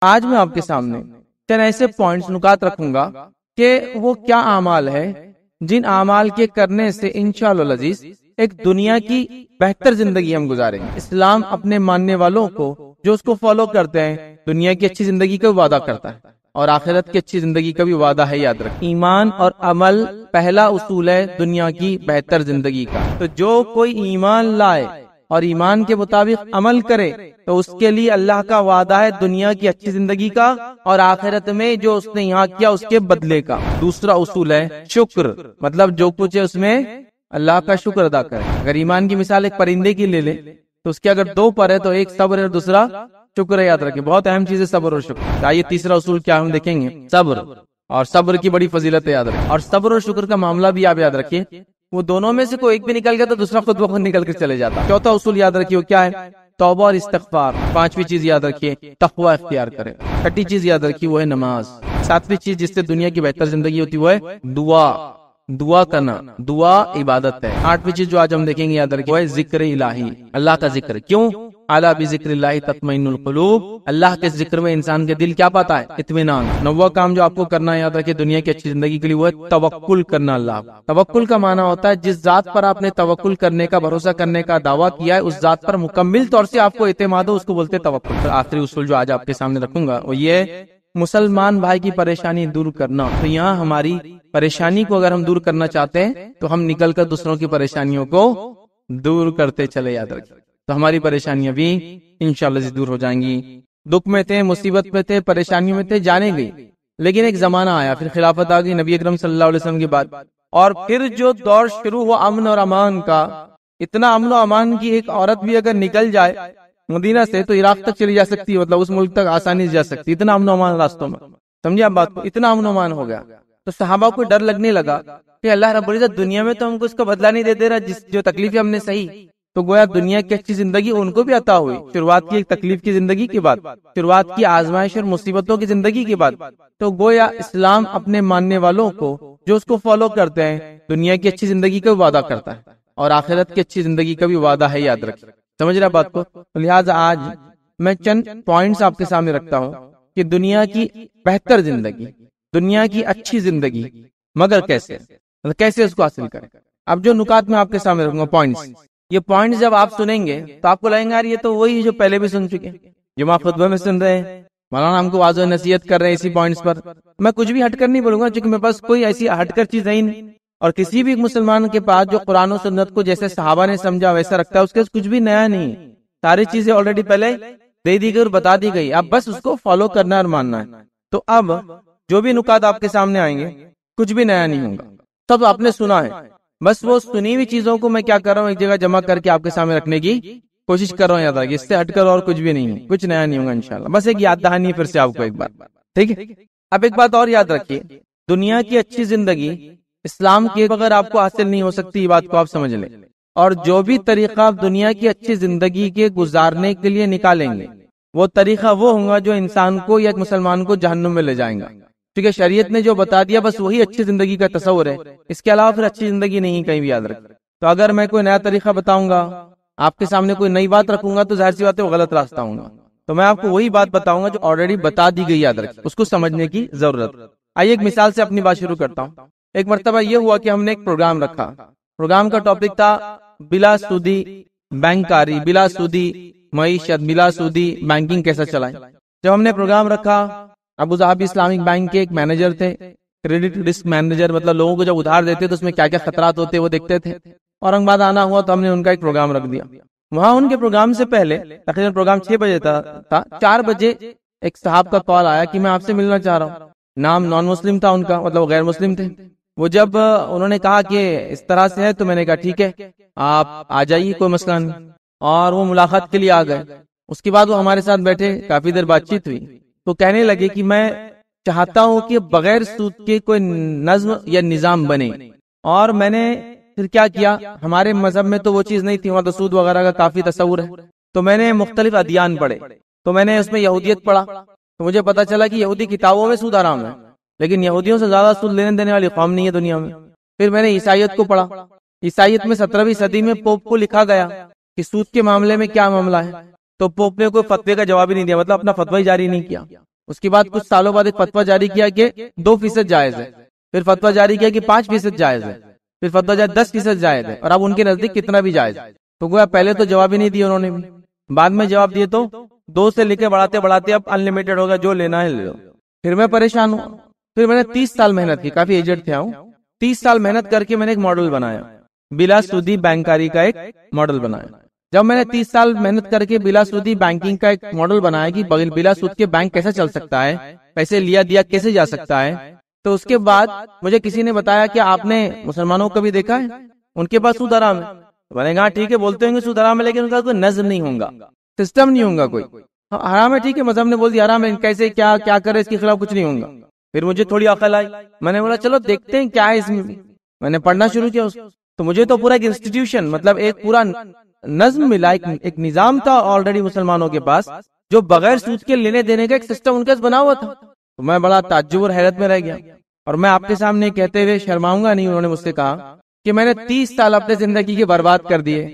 آج میں آپ کے سامنے چند ایسے پوائنٹس نکات رکھوں گا کہ وہ کیا اعمال ہے جن اعمال کے کرنے سے انشاءاللہ العزیز ایک دنیا کی بہتر زندگی ہم گزاریں گے۔ اسلام اپنے ماننے والوں کو جو اس کو فالو کرتے ہیں دنیا کی اچھی زندگی کا وعدہ کرتا ہے اور آخرت کی اچھی زندگی کا بھی وعدہ ہے، یاد رکھ۔ ایمان اور عمل پہلا اصول ہے دنیا کی بہتر زندگی کا۔ تو جو کوئی ایمان لائے اور ایمان کے مطابق عمل کرے تو اس کے لیے اللہ کا وعدہ ہے دنیا کی اچھی زندگی کا اور آخرت میں جو اس نے یہاں کیا اس کے بدلے کا۔ دوسرا اصول ہے شکر، مطلب جو کچھ ہے اس میں اللہ کا شکر ادا کرے۔ اگر ایمان کی مثال ایک پرندے کی لے لے تو اس کے اگر دو پر ہے تو ایک صبر ہے اور دوسرا شکر ہے، یاد رکھیں بہت اہم چیز ہے صبر اور شکر۔ آئیے تیسرا اصول کیا ہم دیکھیں گے، صبر، اور صبر کی بڑی فضیلت ہے، یاد رکھیں۔ اور صبر اور شکر کا معاملہ بھی آپ یاد رکھیے، وہ دونوں میں سے کوئی ایک بھی نکل گیا تو دوسرا خود بخود نکل کر چلے جاتا۔ چوتھا اصول یاد رکھیے وہ کیا ہے، توبہ اور استغفار۔ پانچویں چیز یاد رکھیے تقوی اختیار کرے۔ چھٹی چیز یاد رکھیے وہ ہے نماز۔ ساتویں چیز جس سے دنیا کی بہتر زندگی ہوتی وہ ہے دعا کرنا، دعا عبادت ہے۔ آٹھویں چیز جو آج ہم دیکھیں گے یاد رکھیے وہ ہے ذکر الہی، اللہ کا ذکر۔ کیوں؟ الا بذکر اللہ تطمئن القلوب، اللہ کے ذکر میں انسان کے دل کیا پاتا ہے، اطمینان۔ نواں کام جو آپ کو کرنا ہے یاد رکھیے دنیا کی اچھی زندگی کے لیے وہ ہے توکل کرنا اللہ۔ توکل کا معنی ہوتا ہے جس ذات پر آپ نے توکل کرنے کا، بھروسہ کرنے کا دعویٰ کیا ہے اس ذات پر مکمل طور سے آپ کو اعتماد ہو، اس کو بولتے ہیں توکل۔ پھر آخری اصول جو آج آپ کے سامنے رکھوں گا وہ یہ ہے مسلمان بھائی کی پریشانی دور کرنا۔ تو یہاں ہماری پریشانی کو اگر ہم دور کرنا چاہتے ہیں تو ہم نکل کر دوسروں کی پریشانیوں کو دور کرتے چلے، یاد رکھیں تو ہماری پریشانیاں بھی انشاءاللہ دور ہو جائیں گی۔ دکھ میں تھے، مصیبت میں تھے، پریشانیوں میں تھے، جانے گئی، لیکن ایک زمانہ آیا، پھر خلافت آ گئی نبی اکرم صلی اللہ علیہ وسلم کے بعد، اور پھر جو دور شروع ہوا امن اور امان کا، اتنا امن و امان کی ایک عورت بھی اگر نکل جائے مدینہ سے تو عراق تک چلی جا سکتی ہے، مطلب اس ملک تک آسانی سے جا سکتی، اتنا امن و امان راستوں میں۔ سمجھے آپ بات کو، اتنا امن و امان ہو گیا تو صحابہ کو ڈر لگنے لگا کہ اللہ رب العزت دنیا میں تو ہم کو اس کا بدلہ نہیں دے رہا، جو تکلیفیں ہم نے سہی، تو گویا دنیا کی اچھی زندگی ان کو بھی عطا ہوئی۔ شروعات کی ایک تکلیف کی زندگی کے بعد، شروعات کی آزمائش اور مصیبتوں کی زندگی کے بعد، تو گویا اسلام اپنے ماننے والوں کو جو اس کو فالو کرتے ہیں دنیا کی اچھی زندگی کا وعدہ کرتا ہے اور آخرت کی اچھی زندگی کا بھی وعدہ ہے، یاد رکھیں۔ سمجھ رہا بات کو؟ لہٰذا آج میں چند پوائنٹس آپ کے سامنے رکھتا ہوں کہ دنیا کی بہتر زندگی، دنیا کی اچھی زندگی، مگر کیسے اس کو حاصل کریں۔ اب جو نکات میں آپ کے سامنے رکھوں گا پوائنٹس، یہ پوائنٹس جب آپ سنیں گے تو آپ کو لگیں گا یار یہ تو وہی جو پہلے بھی سن چکے، جمعہ خطبہ میں سن رہے ہیں، مولانا ہم کو واضح و نصیحت کر رہے ہیں اسی پوائنٹس پر۔ میں کچھ بھی ہٹ کر نہیں بولوں گا کیونکہ میرے پاس کوئی ایسی ہٹ کر چیز ہے ہی نہیں، اور کسی بھی مسلمان کے پاس جو قرآن و سنت کو جیسے صحابہ نے سمجھا ویسا رکھتا ہے اس کے پاس کچھ بھی نیا نہیں ہے، ساری چیزیں آلریڈی پہلے دے دی گئی اور بتا دی گئی، اب بس اس کو فالو کرنا اور ماننا ہے۔ تو اب جو بھی نکات آپ کے سامنے آئیں گے کچھ بھی نیا نہیں ہوگا، سب آپ نے سنا ہے، بس وہ سنی ہوئی چیزوں کو میں کیا کر رہا ہوں ایک جگہ جمع کر کے آپ کے سامنے رکھنے کی کوشش کر رہا ہوں، یاد رکھیے اس سے ہٹ کر اور کچھ بھی نہیں ہے، کچھ نیا نہیں ہوگا انشاءاللہ، بس ایک یاد دہانی پھر سے آپ کو ایک بار، ٹھیک ہے۔ اب ایک بات اور یاد رکھیے، دنیا کی اچھی زندگی اسلام کے بغیر آپ کو حاصل نہیں ہو سکتی، یہ بات کو آپ سمجھ لیں، اور جو بھی طریقہ آپ دنیا کی اچھی زندگی کے گزارنے کے لیے نکالیں گے وہ طریقہ وہ ہوگا جو انسان کو یا ایک مسلمان کو جہنم میں لے جائیں گا، کیونکہ شریعت نے جو بتا دیا بس وہی اچھی زندگی کا تصور ہے، اس کے علاوہ پھر اچھی زندگی نہیں کہیں بھی، یاد رکھیں۔ تو اگر میں کوئی نیا طریقہ بتاؤں گا، آپ کے سامنے کوئی نئی بات رکھوں گا تو ظاہر سی بات ہے وہ غلط راستہ ہوں گا، تو میں آپ کو وہی بات بتاؤں گا جو آلریڈی بتا دی گئی، یاد رکھیں، اس کو سمجھنے کی ضرورت۔ آئیے ایک مثال سے اپنی بات شروع کرتا ہوں۔ ایک مرتبہ یہ ہوا کہ ہم نے ایک پروگرام رکھا، پروگرام کا ٹاپک تھا بلا سودی بینکاری، بلا سودی معیشت، بلا سودی بینکنگ کیسا چلائیں۔ جب ہم نے پروگرام رکھا، ابو ظہبی اسلامک بینک کے ایک مینیجر تھے، کریڈٹ رسک مینیجر، مطلب لوگوں کو جب ادھار دیتے تو اس میں کیا کیا خطرات ہوتے وہ دیکھتے تھے، اورنگ آباد آنا ہوا تو ہم نے ان کا ایک پروگرام رکھ دیا۔ وہاں ان کے پروگرام سے پہلے تقریباً پروگرام 6 بجے تھا، 4 بجے ایک صاحب کا کال آیا کہ میں آپ سے ملنا چاہ رہا ہوں، نام نان مسلم تھا ان کا، مطلب غیر مسلم تھے۔ وہ جب انہوں نے کہا کہ اس طرح سے ہے تو میں نے کہا ٹھیک ہے آپ آ جائیے، کوئی مسئلہ نہیں، اور وہ ملاقات کے لیے آ گئے۔ اس کے بعد وہ ہمارے ساتھ بیٹھے، کافی دیر بات چیت ہوئی، تو کہنے لگے کہ میں چاہتا ہوں کہ بغیر سود کے کوئی نظم یا نظام بنے، اور میں نے پھر کیا کیا، ہمارے مذہب میں تو وہ چیز نہیں تھی، وہاں تو سود وغیرہ کا کافی تصور ہے، تو میں نے مختلف ادیان پڑھے، تو میں نے اس میں یہودیت پڑھا، تو مجھے پتا چلا کہ یہودی کتابوں میں سود حرام ہے، لیکن یہودیوں سے زیادہ سود لینے دینے والی قوم نہیں ہے دنیا میں۔ پھر میں نے عیسائیت کو پڑھا، عیسائیت میں 17ویں صدی میں پوپ کو لکھا گیا کہ سود کے معاملے میں کیا معاملہ ہے، تو پوپ نے کوئی فتوے کا جواب ہی نہیں دیا، مطلب اپنا فتوی جاری نہیں کیا۔ اس کے بعد کچھ سالوں بعد ایک فتویٰ جاری کیا کہ 2% جائز ہے، پھر فتویٰ جاری کیا کہ 5% جائز ہے، پھر فتویٰ جاری 10% جائز ہے، اور اب ان کے نزدیک کتنا بھی جائز ہے۔ تو گویا پہلے تو جواب ہی نہیں دیا انہوں نے بھی، بعد میں جواب دیے تو 2 سے لے کے بڑھاتے بڑھاتے اب انلمیٹڈ ہوگا، جو لینا ہے لے لو۔ پھر میں پریشان ہوں، پھر میں نے 30 سال محنت کی، کافی ایجڈ تھا ہوں، 30 سال محنت کر کے میں نے ایک ماڈل بنایا، بلا سودی بینکاری کا ایک ماڈل بنایا۔ جب میں نے 30 سال محنت کر کے بلا سودی بینکنگ کا ایک ماڈل بنایا کہ بلا سود کے بینک کیسا چل سکتا ہے، پیسے لیا دیا کیسے جا سکتا ہے، تو اس کے بعد مجھے کسی نے بتایا کہ آپ نے مسلمانوں کو بھی دیکھا ہے ان کے پاس سود حرام ہے، میں نے کہا ٹھیک ہے بولتے ہوں گے سود حرام ہے، لیکن ان کا کوئی نظم نہیں ہوگا، سسٹم نہیں ہوگا، کوئی حرام ہے ٹھیک ہے مذہب نے بول دیا حرام ہے، کیسے کیا کیا کرے اس کے خلاف کچھ نہیں ہوگا۔ پھر مجھے تھوڑی عقل آئی، میں نے بولا چلو دیکھتے ہیں کیا ہے اس میں نے پڑھنا شروع کیا اس تو مجھے تو پورا ایک انسٹیٹیوشن، مطلب ایک پورا نظم ملا، ایک نظام تھا آلریڈی مسلمانوں کے پاس، جو بغیر سود کے لینے دینے کا ایک سسٹم ان کے پاس بنا ہوا تھا۔ تو میں بڑا تعجب اور حیرت میں رہ گیا، اور میں آپ کے سامنے کہتے ہوئے شرماؤں گا نہیں، انہوں نے مجھ سے کہا کہ میں نے 30 سال اپنے زندگی کے برباد کر دیے،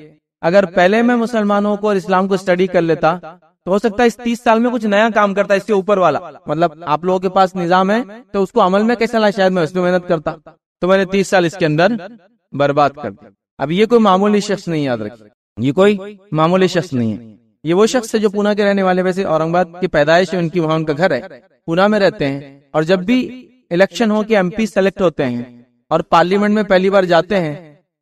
اگر پہلے میں مسلمانوں کو اور اسلام کو اسٹڈی کر لیتا تو ہو سکتا ہے اس 30 سال میں کچھ نیا کام کرتا، اس سے اوپر والا، مطلب آپ لوگوں کے پاس نظام ہے تو اس کو عمل میں کیسا لا، شاید میں اس میں محنت کرتا، تو میں نے 30 سال اس کے اندر برباد کر دیا۔ اب یہ کوئی معمولی شخص نہیں، یاد رکھیں یہ کوئی معمولی شخص نہیں ہے، یہ وہ شخص ہے جو پونا کے رہنے والے، ویسے اورنگ آباد کی پیدائش ہے ان کی، وہاں ان کا گھر ہے، پونا میں رہتے ہیں، اور جب بھی الیکشن ہو کے ایم پی سلیکٹ ہوتے ہیں اور پارلیمنٹ میں پہلی بار جاتے ہیں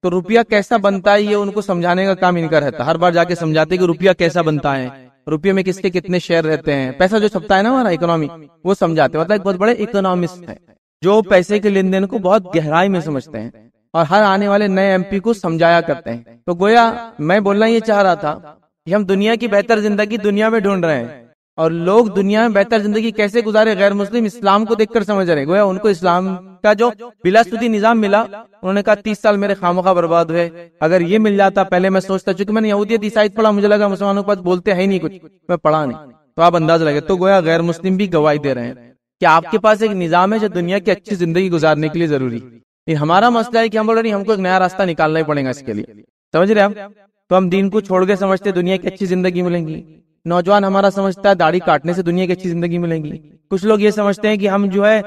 تو روپیہ کیسا بنتا ہے یہ ان کو سمجھانے کا کام ان کا رہتا، ہر بار جا کے سمجھاتے کہ روپیہ کیسا بنتا ہے، روپیے میں کس کے کتنے شیئر رہتے ہیں، پیسہ جو چھپتا ہے نا ہمارا اکنامی، وہ سمجھاتے، مطلب ایک بہت بڑے اکنامسٹ ہیں جو پیسے کے لین دین کو بہت گہرائی میں سمجھتے ہیں، اور ہر آنے والے نئے ایم پی کو سمجھایا کرتے ہیں۔ تو گویا میں بولنا یہ چاہ رہا تھا کہ ہم دنیا کی بہتر زندگی دنیا میں ڈھونڈ رہے ہیں، اور لوگ دنیا میں بہتر زندگی کیسے گزارے، غیر مسلم اسلام کو دیکھ کر سمجھ رہے ہیں، گویا ان کو اسلام کا جو بلا سودی نظام ملا، انہوں نے کہا 30 سال میرے خامخواہ برباد ہوئے، اگر یہ مل جاتا، پہلے میں سوچتا، چونکہ میں نے یہودیت عیسائیت پڑھا، مجھے لگا مسلمانوں کے پاس بولتے ہیں ہی نہیں کچھ، میں پڑھا نہیں، تو آپ انداز لگے، تو گویا غیر مسلم بھی گواہی دے رہے ہیں کہ آپ کے پاس ایک نظام ہے جو دنیا کی اچھی زندگی گزارنے کے لیے ضروری ہے۔ یہ ہمارا مسئلہ ہے کہ ہم بول رہے ہیں ہم کو ایک نیا راستہ نکالنا ہی پڑے گا اس کے لیے، سمجھ رہے ہیں آپ؟ تو ہم دین کو چھوڑ کے سمجھتے دنیا کی اچھی زندگی ملیں گی، نوجوان ہمارا سمجھتا ہے داڑھی کاٹنے سے دنیا کی اچھی زندگی ملے گی، کچھ لوگ یہ سمجھتے ہیں کہ ہم جو ہے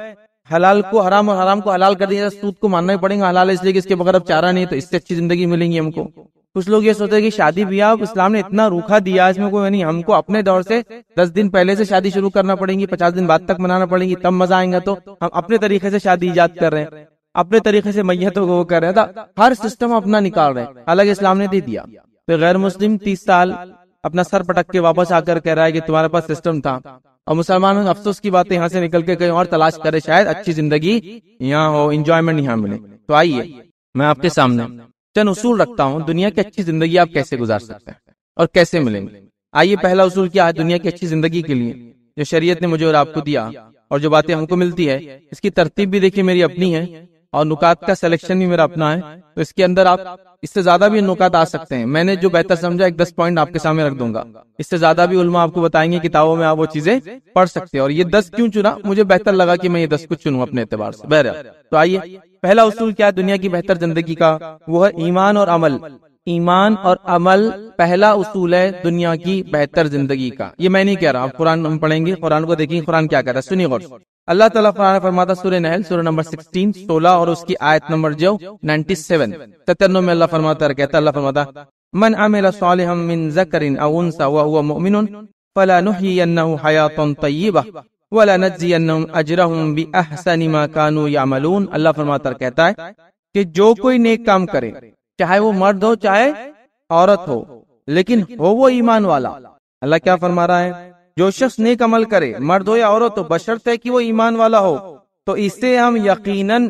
حلال کو حرام اور حرام کو حلال کر دیں، سود کو ماننا ہی پڑے گا، حلال اس لیے کہ اس کے بغیر اب چارہ نہیں، تو اس سے اچھی زندگی ملے گی ہم کو۔ کچھ لوگ یہ سوچتے ہیں کہ شادی بیاہ اسلام نے اتنا روکھا دیا، اس میں کوئی نہیں، ہم کو اپنے دور سے 10 دن پہلے سے شادی شروع کرنا پڑیں گی، 50 دن بعد تک منانا پڑیں گی، تب مزہ آئیں گا، تو ہم اپنے طریقے سے شادی ایجاد کر رہے ہیں، اپنے طریقے سے میتوں کو وہ کر رہے ہیں، ہر سسٹم اپنا نکال رہے ہیں، حالانکہ اسلام نے دے دیا۔ تو غیر مسلم 30 سال اپنا سر پٹک کے واپس آ کر کہہ رہا ہے کہ تمہارے پاس سسٹم تھا، اور مسلمانوں افسوس کی بات ہے یہاں سے نکل کے کہیں اور تلاش کرے، شاید اچھی زندگی یہاں ہو، انجوائمنٹ یہاں ملے۔ تو آئیے میں آپ کے سامنے چند اصول رکھتا ہوں، دنیا کی اچھی زندگی آپ کیسے گزار سکتے ہیں اور کیسے ملیں گے۔ آئیے پہلا اصول کیا ہے دنیا کی اچھی زندگی کے لیے، جو شریعت نے مجھے اور آپ کو دیا، اور جو باتیں ہم کو ملتی ہے، اس کی ترتیب بھی دیکھیے میری اپنی ہے، اور نکات کا سلیکشن بھی میرا اپنا ہے، تو اس کے اندر آپ اس سے زیادہ بھی نکات آ سکتے ہیں، میں نے جو بہتر سمجھا ایک 10 پوائنٹ آپ کے سامنے رکھ دوں گا، اس سے زیادہ بھی علماء آپ کو بتائیں گے، کتابوں میں آپ وہ چیزیں پڑھ سکتے ہیں، اور یہ 10 کیوں چنا، مجھے بہتر لگا کہ میں یہ 10 کو چنوں اپنے اعتبار سے۔ بہرحال تو آئیے پہلا اصول کیا ہے دنیا کی بہتر زندگی کا، وہ ہے ایمان اور عمل۔ ایمان اور عمل پہلا اصول ہے دنیا کی بہتر زندگی کا، یہ میں نہیں کہہ رہا، آپ قرآن ہم پڑھیں گے، قرآن کو دیکھیں قرآن کیا کہہ رہا ہے، سنیے غور سے۔ اللہ تعالیٰ قرآن فرماتا سورہ نحل سورہ نمبر 16 اور اس کی آیت نمبر جو 97 میں اللہ فرماتا ہے، کہتا اللہ فرماتا من عمل صالحا من ذکر او انثى وهو مؤمن فلنحيينه حیاة طیبہ ولنجزینهم اجرهم باحسن ما كانوا يعملون۔ اللہ فرماتا کہتا ہے کہ جو کوئی نیک کام کرے، چاہے وہ مرد ہو چاہے عورت ہو، لیکن ہو وہ ایمان والا۔ اللہ کیا فرما رہا ہے، جو شخص نیک عمل کرے، مرد ہو یا عورت ہو، بشرط ہے کہ وہ ایمان والا ہو، تو اسے ہم یقیناً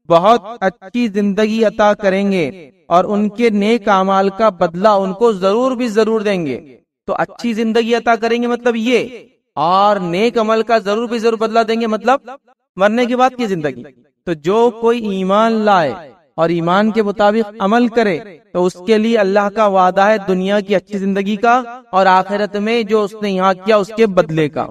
بہت اچھی زندگی عطا کریں گے، اور ان کے نیک اعمال کا بدلہ ان کو ضرور بھی ضرور دیں گے۔ تو اچھی زندگی عطا کریں گے مطلب یہ، اور نیک عمل کا ضرور بھی ضرور بدلہ دیں گے مطلب مرنے کے بعد کی زندگی۔ تو جو کوئی ایمان لائے اور ایمان کے مطابق عمل کرے، تو اس کے لیے اللہ کا وعدہ ہے دنیا کی اچھی زندگی کا، اور آخرت میں جو اس نے یہاں کیا اس کے بدلے کا۔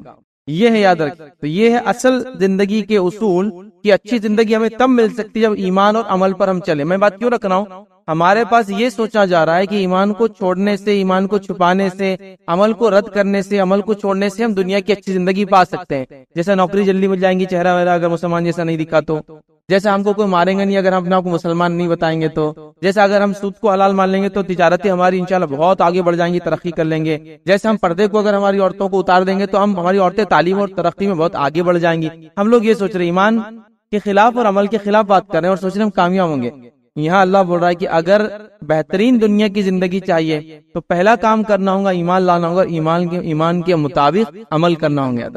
یہ ہے یاد رکھ، تو یہ ہے اصل زندگی کے اصول، کہ اچھی زندگی ہمیں تب مل سکتی ہے جب ایمان اور عمل پر ہم چلیں۔ میں بات کیوں رکھ رہا ہوں، ہمارے پاس یہ سوچا جا رہا ہے کہ ایمان کو چھوڑنے سے، ایمان کو چھپانے سے، عمل کو رد کرنے سے، عمل کو چھوڑنے سے ہم دنیا کی اچھی زندگی پا سکتے ہیں. جیسے نوکری جلدی مل جائیں گی چہرہ وغیرہ اگر مسلمان جیسا نہیں دکھا تو، جیسے ہم کو کوئی ماریں گے نہیں اگر ہم اپنے آپ کو مسلمان نہیں بتائیں گے تو، جیسے اگر ہم سود کو حلال مان لیں گے تو تجارتیں ہماری انشاءاللہ بہت آگے بڑھ جائیں گی، ترقی کر لیں گے. جیسے ہم پردے کو اگر ہماری عورتوں کو اتار دیں گے تو ہماری عورتیں تعلیم اور ترقی میں بہت آگے بڑھ جائیں گی. ہم لوگ یہ سوچ رہے ہیں ایمان کے خلاف اور عمل کے خلاف بات کر رہے ہیں اور سوچ رہے ہیں ہم کامیاب ہوں گے. یہاں اللہ بول رہا ہے کہ اگر بہترین دنیا کی زندگی چاہیے تو پہلا کام کرنا ہوگا ایمان لانا ہوگا، ایمان کے مطابق عمل کرنا ہوگا.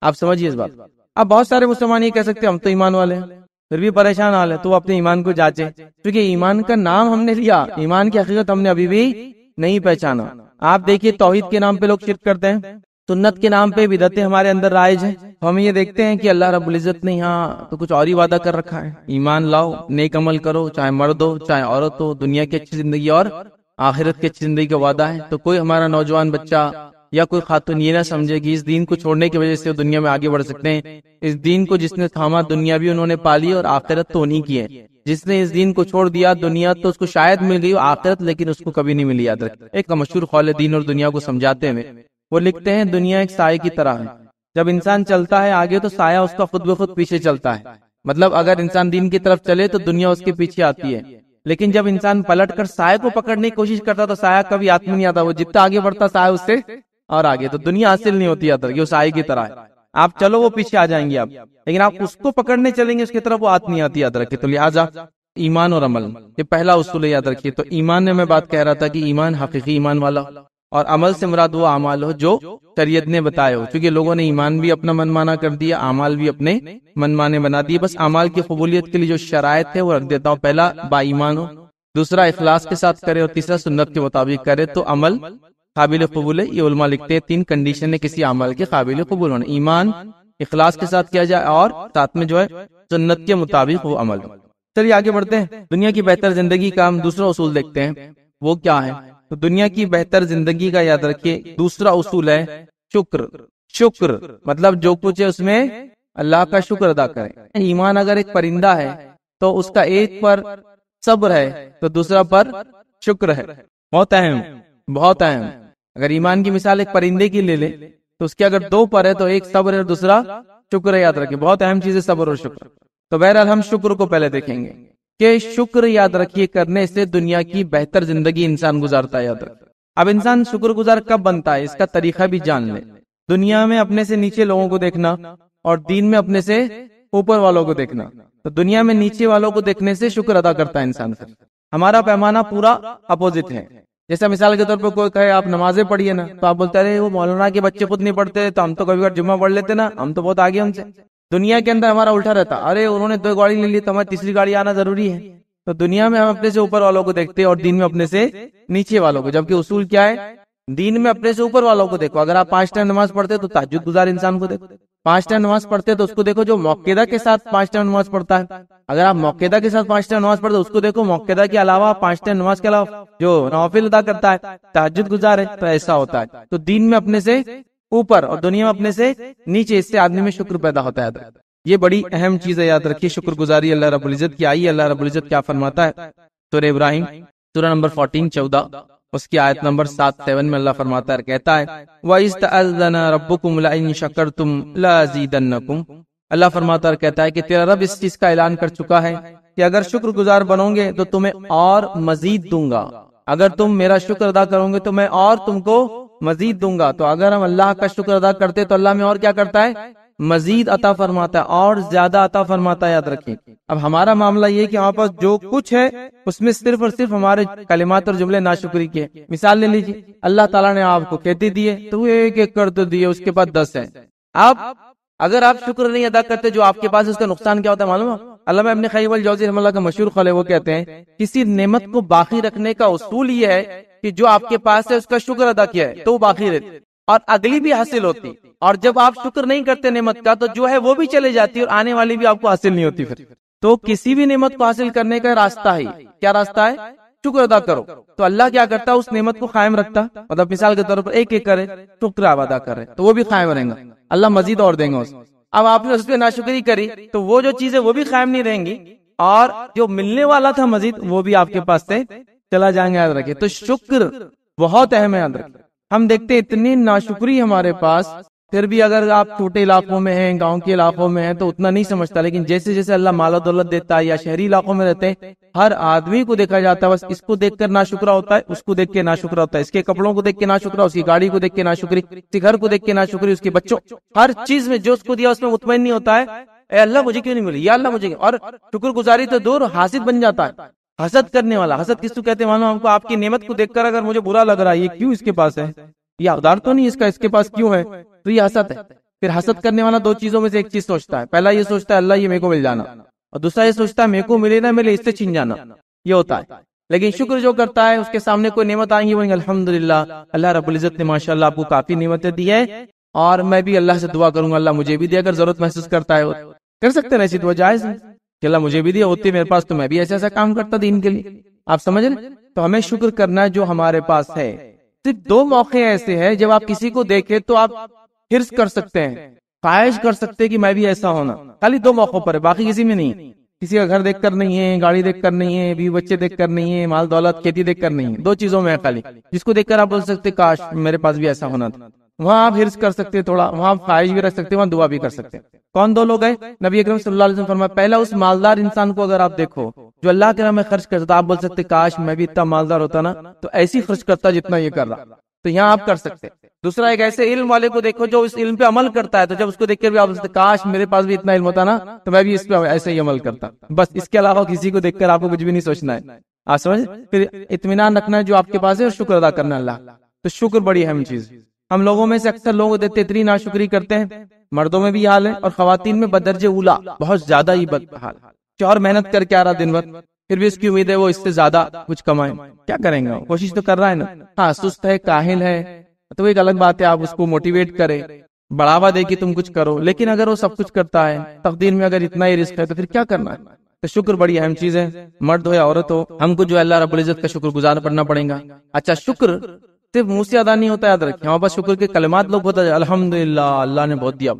آپ سمجھیے اس بات. اب بہت سارے مسلمان یہ کہہ سکتے ہیں ہم تو ایمان والے ہیں، پھر بھی پریشان حال ہے، تو وہ اپنے ایمان کو جانچے، کیونکہ ایمان کا نام ہم نے لیا، ایمان کی حقیقت ہم نے ابھی بھی نہیں پہچانا. آپ دیکھیے توحید کے نام پہ لوگ شرک کرتے ہیں، سنت کے نام پہ بدعتیں ہمارے اندر رائج ہیں. ہم یہ دیکھتے ہیں کہ اللہ رب العزت نے یہاں تو کچھ اور ہی وعدہ کر رکھا ہے، ایمان لاؤ، نیک عمل کرو، چاہے مرد ہو چاہے عورت ہو، دنیا کی اچھی زندگی اور آخرت کی اچھی زندگی کا وعدہ ہے. تو کوئی ہمارا نوجوان بچہ یا کوئی خاتون یہ نہ سمجھے کہ اس دین کو چھوڑنے کی وجہ سے وہ دنیا میں آگے بڑھ سکتے ہیں. اس دین کو جس نے تھاما دنیا بھی انہوں نے پالی اور آخرت تو انہی کی ہے. جس نے اس دین کو چھوڑ دیا دنیا تو اس کو شاید مل گئی آخرت، لیکن اس کو کبھی نہیں ملی. یاد رکھ. ایک مشہور قول دین اور دنیا کو سمجھاتے ہیں وہ لکھتے ہیں دنیا ایک سائے کی طرح ہے، جب انسان چلتا ہے آگے تو سایہ اس کا خود بخود پیچھے چلتا ہے. مطلب اگر انسان دین کی طرف چلے تو دنیا اس کے پیچھے آتی ہے، لیکن جب انسان پلٹ کر سایہ کو پکڑنے کی کوشش کرتا تو سایہ کبھی ہاتھ میں نہیں آتا، وہ جتنا آگے بڑھتا سایہ اس سے اور آگے. تو دنیا حاصل نہیں ہوتی یاد رکھیے، وہ سائے کی طرح ہے. آپ چلو وہ پیچھے آ جائیں گے آپ، لیکن آپ اس کو پکڑنے چلیں گے اس کی طرف وہ ہاتھ نہیں آتی. یاد رکھیے. تو لہٰذا ایمان اور عمل یہ پہلا اصول ہے، یاد رکھیے. تو ایمان میں بات کہہ رہا تھا کہ ایمان حقیقی ایمان والا، اور عمل سے مراد وہ اعمال ہو جو شریعت نے بتائے ہو. کیونکہ لوگوں نے ایمان بھی اپنا من مانا کر دیا، اعمال بھی اپنے من مانے بنا دیے. بس اعمال کی قبولیت کے لیے جو شرائط ہے وہ رکھ دیتا ہوں. پہلا با ایمان ہو، دوسرا اخلاص کے ساتھ کرے، اور تیسرا سنت کے مطابق کرے تو عمل قابل قبول ہے. یہ علماء لکھتے ہیں 3 کنڈیشن ہے کسی عمل کے قابل قبول ہونے: ایمان، اخلاص کے ساتھ کیا جائے، اور ساتھ میں جو ہے سنت کے مطابق وہ عمل. چلیے آگے بڑھتے ہیں. دنیا کی بہتر زندگی کا ہم دوسرا اصول دیکھتے ہیں، وہ کیا ہے؟ تو دنیا کی بہتر زندگی کا یاد رکھیے دوسرا اصول ہے شکر. شکر مطلب جو کچھ ہے اس میں اللہ کا شکر ادا کریں. ایمان اگر ایک پرندہ ہے تو اس کا ایک پر صبر ہے تو دوسرا پر شکر ہے. بہت اہم، بہت اہم. اگر ایمان کی مثال ایک پرندے کی لے لے تو اس کے اگر 2 پر ہے تو ایک صبر ہے اور دوسرا شکر ہے. یاد رکھیں بہت اہم چیز ہے صبر اور شکر. تو بہرحال ہم شکر کو پہلے دیکھیں گے کہ شکر یاد رکھیے کرنے سے دنیا کی بہتر زندگی انسان گزارتا ہے. یاد رکھ. اب انسان شکر گزار کب بنتا ہے اس کا طریقہ بھی جان لے. دنیا میں اپنے سے نیچے لوگوں کو دیکھنا اور دین میں اپنے سے اوپر والوں کو دیکھنا. تو دنیا میں نیچے والوں کو دیکھنے سے شکر ادا کرتا ہے انسان. ہمارا پیمانہ پورا اپوزٹ ہے. جیسا مثال کے طور پر کوئی کہے آپ نمازیں پڑھیے نا تو آپ بولتے رہے وہ مولانا کے بچے خود نہیں پڑھتے تو ہم تو کبھی جمعہ پڑھ لیتے نا، ہم تو بہت آگے ان سے. دنیا کے اندر ہمارا الٹا رہتا، ارے انہوں نے 2 گاڑی لے لی تو ہماری تیسری گاڑی آنا ضروری ہے. تو دنیا میں ہم اپنے سے اوپر والوں کو دیکھتے اور دین میں اپنے سے نیچے والوں کو. جبکہ اصول کیا ہے؟ دین میں اپنے سے اوپر والوں کو دیکھو. اگر آپ 5 ٹائم نماز پڑھتے تو تہجد گزار انسان کو دیکھو. 5 ٹائم نماز پڑھتے تو اس کو دیکھو جو موقعہ کے ساتھ 5 ٹائم نماز پڑھتا ہے. اگر آپ موقعہ کے ساتھ 5 ٹائم نماز پڑھتے تو اس کو دیکھو موقعہ کے علاوہ 5 ٹائم نماز کے علاوہ جو نوافل ادا کرتا ہے، تہجد گزار ہے. تو ایسا ہوتا ہے. تو دین میں اپنے سے اوپر اور دنیا میں اپنے سے نیچے، اس سے آدمی میں شکر پیدا ہوتا ہے. یہ بڑی اہم چیز ہے، یاد رکھیے شکر گزاری اللہ رب العزت کی. آئیے اللہ رب العزت کیا فرماتا ہے. سورہ ابراہیم سورہ نمبر 14 اس کی آیت نمبر 7 میں اللہ فرماتا ہے، کہتا ہے وَإِذْ تَأَذَّنَ رَبُّكُمْ لَئِن شَكَرْتُمْ لَأَزِيدَنَّكُمْ. اللہ فرماتا ہے کہتا ہے کہ تیرا رب اس چیز کا اعلان کر چکا ہے کہ اگر شکر گزار بنو گے تو تمہیں اور مزید دوں گا. اگر تم میرا شکر ادا کرو گے تو میں اور تم کو مزید دوں گا. تو اگر ہم اللہ کا شکر ادا کرتے تو اللہ میں اور کیا کرتا ہے؟ مزید عطا فرماتا ہے اور زیادہ عطا فرماتا ہے. یاد رکھیں. اب ہمارا معاملہ یہ کہ ہمارے پاس جو کچھ ہے اس میں صرف اور صرف ہمارے کلمات اور جملے ناشکری کے. مثال لے لیجیے، اللہ تعالیٰ نے آپ کو کھیتی دی ہے تو وہ 1 ایکڑ تو دیے، اس کے بعد 10 ہے. اگر آپ شکر نہیں ادا کرتے جو آپ کے پاس، اس کا نقصان کیا ہوتا ہے معلوم ہے؟ علامہ ابن قیم الجوزی رحمہ اللہ کا مشہور قول ہے، وہ کہتے ہیں کسی نعمت کو باقی رکھنے کا اصول یہ ہے کہ جو آپ کے پاس ہے اس کا شکر ادا کیا ہے تو وہ باقی رہتی اور اگلی بھی حاصل ہوتی. اور جب آپ شکر نہیں کرتے نعمت کا تو جو ہے وہ بھی چلے جاتی اور آنے والی بھی آپ کو حاصل نہیں ہوتی. پھر تو کسی بھی نعمت کو حاصل کرنے کا راستہ ہے. کیا راستہ ہے؟ شکر ادا کرو. تو اللہ کیا کرتا ہے؟ اس نعمت کو قائم رکھتا. مطلب مثال کے طور پر 1 ایکڑ ہے، شکر ادا کر رہے تو وہ بھی قائم رہیں گا، اللہ مزید اور دیں گا. اب آپ نے اس پہ ناشکری کری تو وہ جو چیزیں وہ بھی قائم نہیں رہیں گی اور جو ملنے والا تھا مزید وہ بھی آپ کے پاس سے چلا جائیں گے، یاد رکھیں۔ تو شکر بہت اہم ہے، یاد رکھیں۔ ہم دیکھتے ہیں اتنی ناشکری ہمارے پاس، پھر بھی اگر آپ چھوٹے علاقوں میں ہیں، گاؤں کے علاقوں میں ہیں تو اتنا نہیں سمجھتا، لیکن جیسے جیسے اللہ مال و دولت دیتا ہے یا شہری علاقوں میں رہتے ہیں، ہر آدمی کو دیکھا جاتا ہے بس اس کو دیکھ کر ناشکرا ہوتا ہے، اس کو دیکھ کے ناشکرا ہوتا ہے، اس کے کپڑوں کو دیکھ کے ناشکرا، اس کی گاڑی کو دیکھ کے ناشکری، اس کے گھر کو دیکھ کے ناشکری، اس کے بچوں، ہر چیز میں جو اس کو دیا اس میں مطمئن نہیں ہوتا ہے، اے اللہ مجھے کیوں نہیں ملی، یا اللہ مجھے، اور شکر گزاری تو دور، حاسد بن جاتا ہے، حسد کرنے والا۔ حسد کس کو کہتے ہیں؟ مانو ہم کو آپ کی نعمت کو دیکھ کر اگر مجھے برا لگ رہا ہے، یہ کیوں اس کے پاس ہے، یہ ادار تو نہیں اس کے پاس کیوں ہے، تو یہ حسد ہے۔ پھر حسد کرنے والا دو چیزوں میں سے ایک چیز سوچتا ہے، پہلا یہ سوچتا ہے اللہ یہ میرے کو مل جانا، اور دوسرا یہ سوچتا ہے میرے کو ملے نہ ملے اس سے چھین جانا، یہ ہوتا ہے۔ لیکن شکر جو کرتا ہے اس کے سامنے کوئی نعمت آئیں گی وہ الحمدللہ اللہ رب العزت نے ماشاءاللہ آپ کو کافی نعمتیں دی ہے، اور میں بھی اللہ سے دعا کروں گا اللہ مجھے بھی دے، اگر ضرورت محسوس کرتا ہے کر سکتے ہیں، ایسی دعا جائز ہے کہ اللہ مجھے بھی دیا ہوتی میرے پاس تو میں بھی ایسا ایسا کام کرتا دین کے لیے، آپ سمجھ رہے؟ تو ہمیں شکر کرنا ہے جو ہمارے پاس ہے۔ صرف دو موقع ایسے ہیں جب آپ کسی کو دیکھیں تو آپ حرص کر سکتے ہیں، خواہش کر سکتے ہیں کہ میں بھی ایسا ہونا، خالی دو موقعوں پر ہے، باقی کسی میں نہیں۔ کسی کا گھر دیکھ کر نہیں ہے، گاڑی دیکھ کر نہیں ہے، بیوی بچے دیکھ کر نہیں ہے، مال دولت کھیتی دیکھ کر نہیں ہے، دو چیزوں میں ہے خالی، جس کو دیکھ کر آپ بول سکتے کاش میرے پاس بھی ایسا ہونا تھا، وہاں آپ حرص کر سکتے، تھوڑا وہاں آپ خواہش بھی رکھ سکتے، وہاں دعا بھی کر سکتے۔ کون دو لوگ ہیں؟ نبی اکرم صلی اللہ علیہ وسلم فرمایا پہلا اس مالدار انسان کو اگر آپ دیکھو جو اللہ کے راہ میں خرچ کرتا، آپ بول سکتے کاش میں بھی اتنا مالدار ہوتا نا تو ایسی خرچ کرتا جتنا یہ کر رہا، تو یہاں آپ کر سکتے۔ دوسرا ایک ایسے علم والے کو دیکھو جو اس علم پہ عمل کرتا ہے، تو جب اس کو دیکھ کر بھی آپ بولتے کاش میرے پاس بھی اتنا علم ہوتا نا تو میں بھی اس پہ ایسے ہی عمل کرتا، بس اس کے علاوہ کسی کو دیکھ کر آپ کو کچھ بھی نہیں سوچنا ہے، آپ سمجھ؟ پھر اطمینان رکھنا ہے جو آپ کے پاس ہے اور شکر ادا کرنا اللہ، تو شکر بڑی اہم چیز۔ ہم لوگوں میں سے اکثر لوگ دیتے اتنی ناشکری کرتے ہیں، مردوں میں بھی حال ہے اور خواتین میں بدرجہ اولا بہت زیادہ ہی بد حال، چور محنت کر کے آ رہا دن بھر، پھر بھی اس کی امید ہے وہ اس سے زیادہ کچھ کمائیں، کیا کریں گے؟ کوشش تو کر رہا ہے نا، ہاں سست ہے، کاہل ہے تو ایک الگ بات ہے، آپ اس کو موٹیویٹ کرے، بڑھاوا دے کہ تم کچھ کرو، لیکن اگر وہ سب کچھ کرتا ہے، تقدیر میں اگر اتنا ہی رزق ہے تو پھر کیا کرنا ہے؟ تو شکر بڑی اہم چیز ہے، مرد ہو یا عورت ہو، ہم کو جو اللہ رب العزت کا شکر گزار پڑنا پڑے گا۔ اچھا شکر صرف منہ سے ادا نہیں ہوتا، یاد رکھیں ہمارے پاس شکر کے کلمات لوگ ہوتا ہے، الحمدللہ اللہ نے بہت دیا،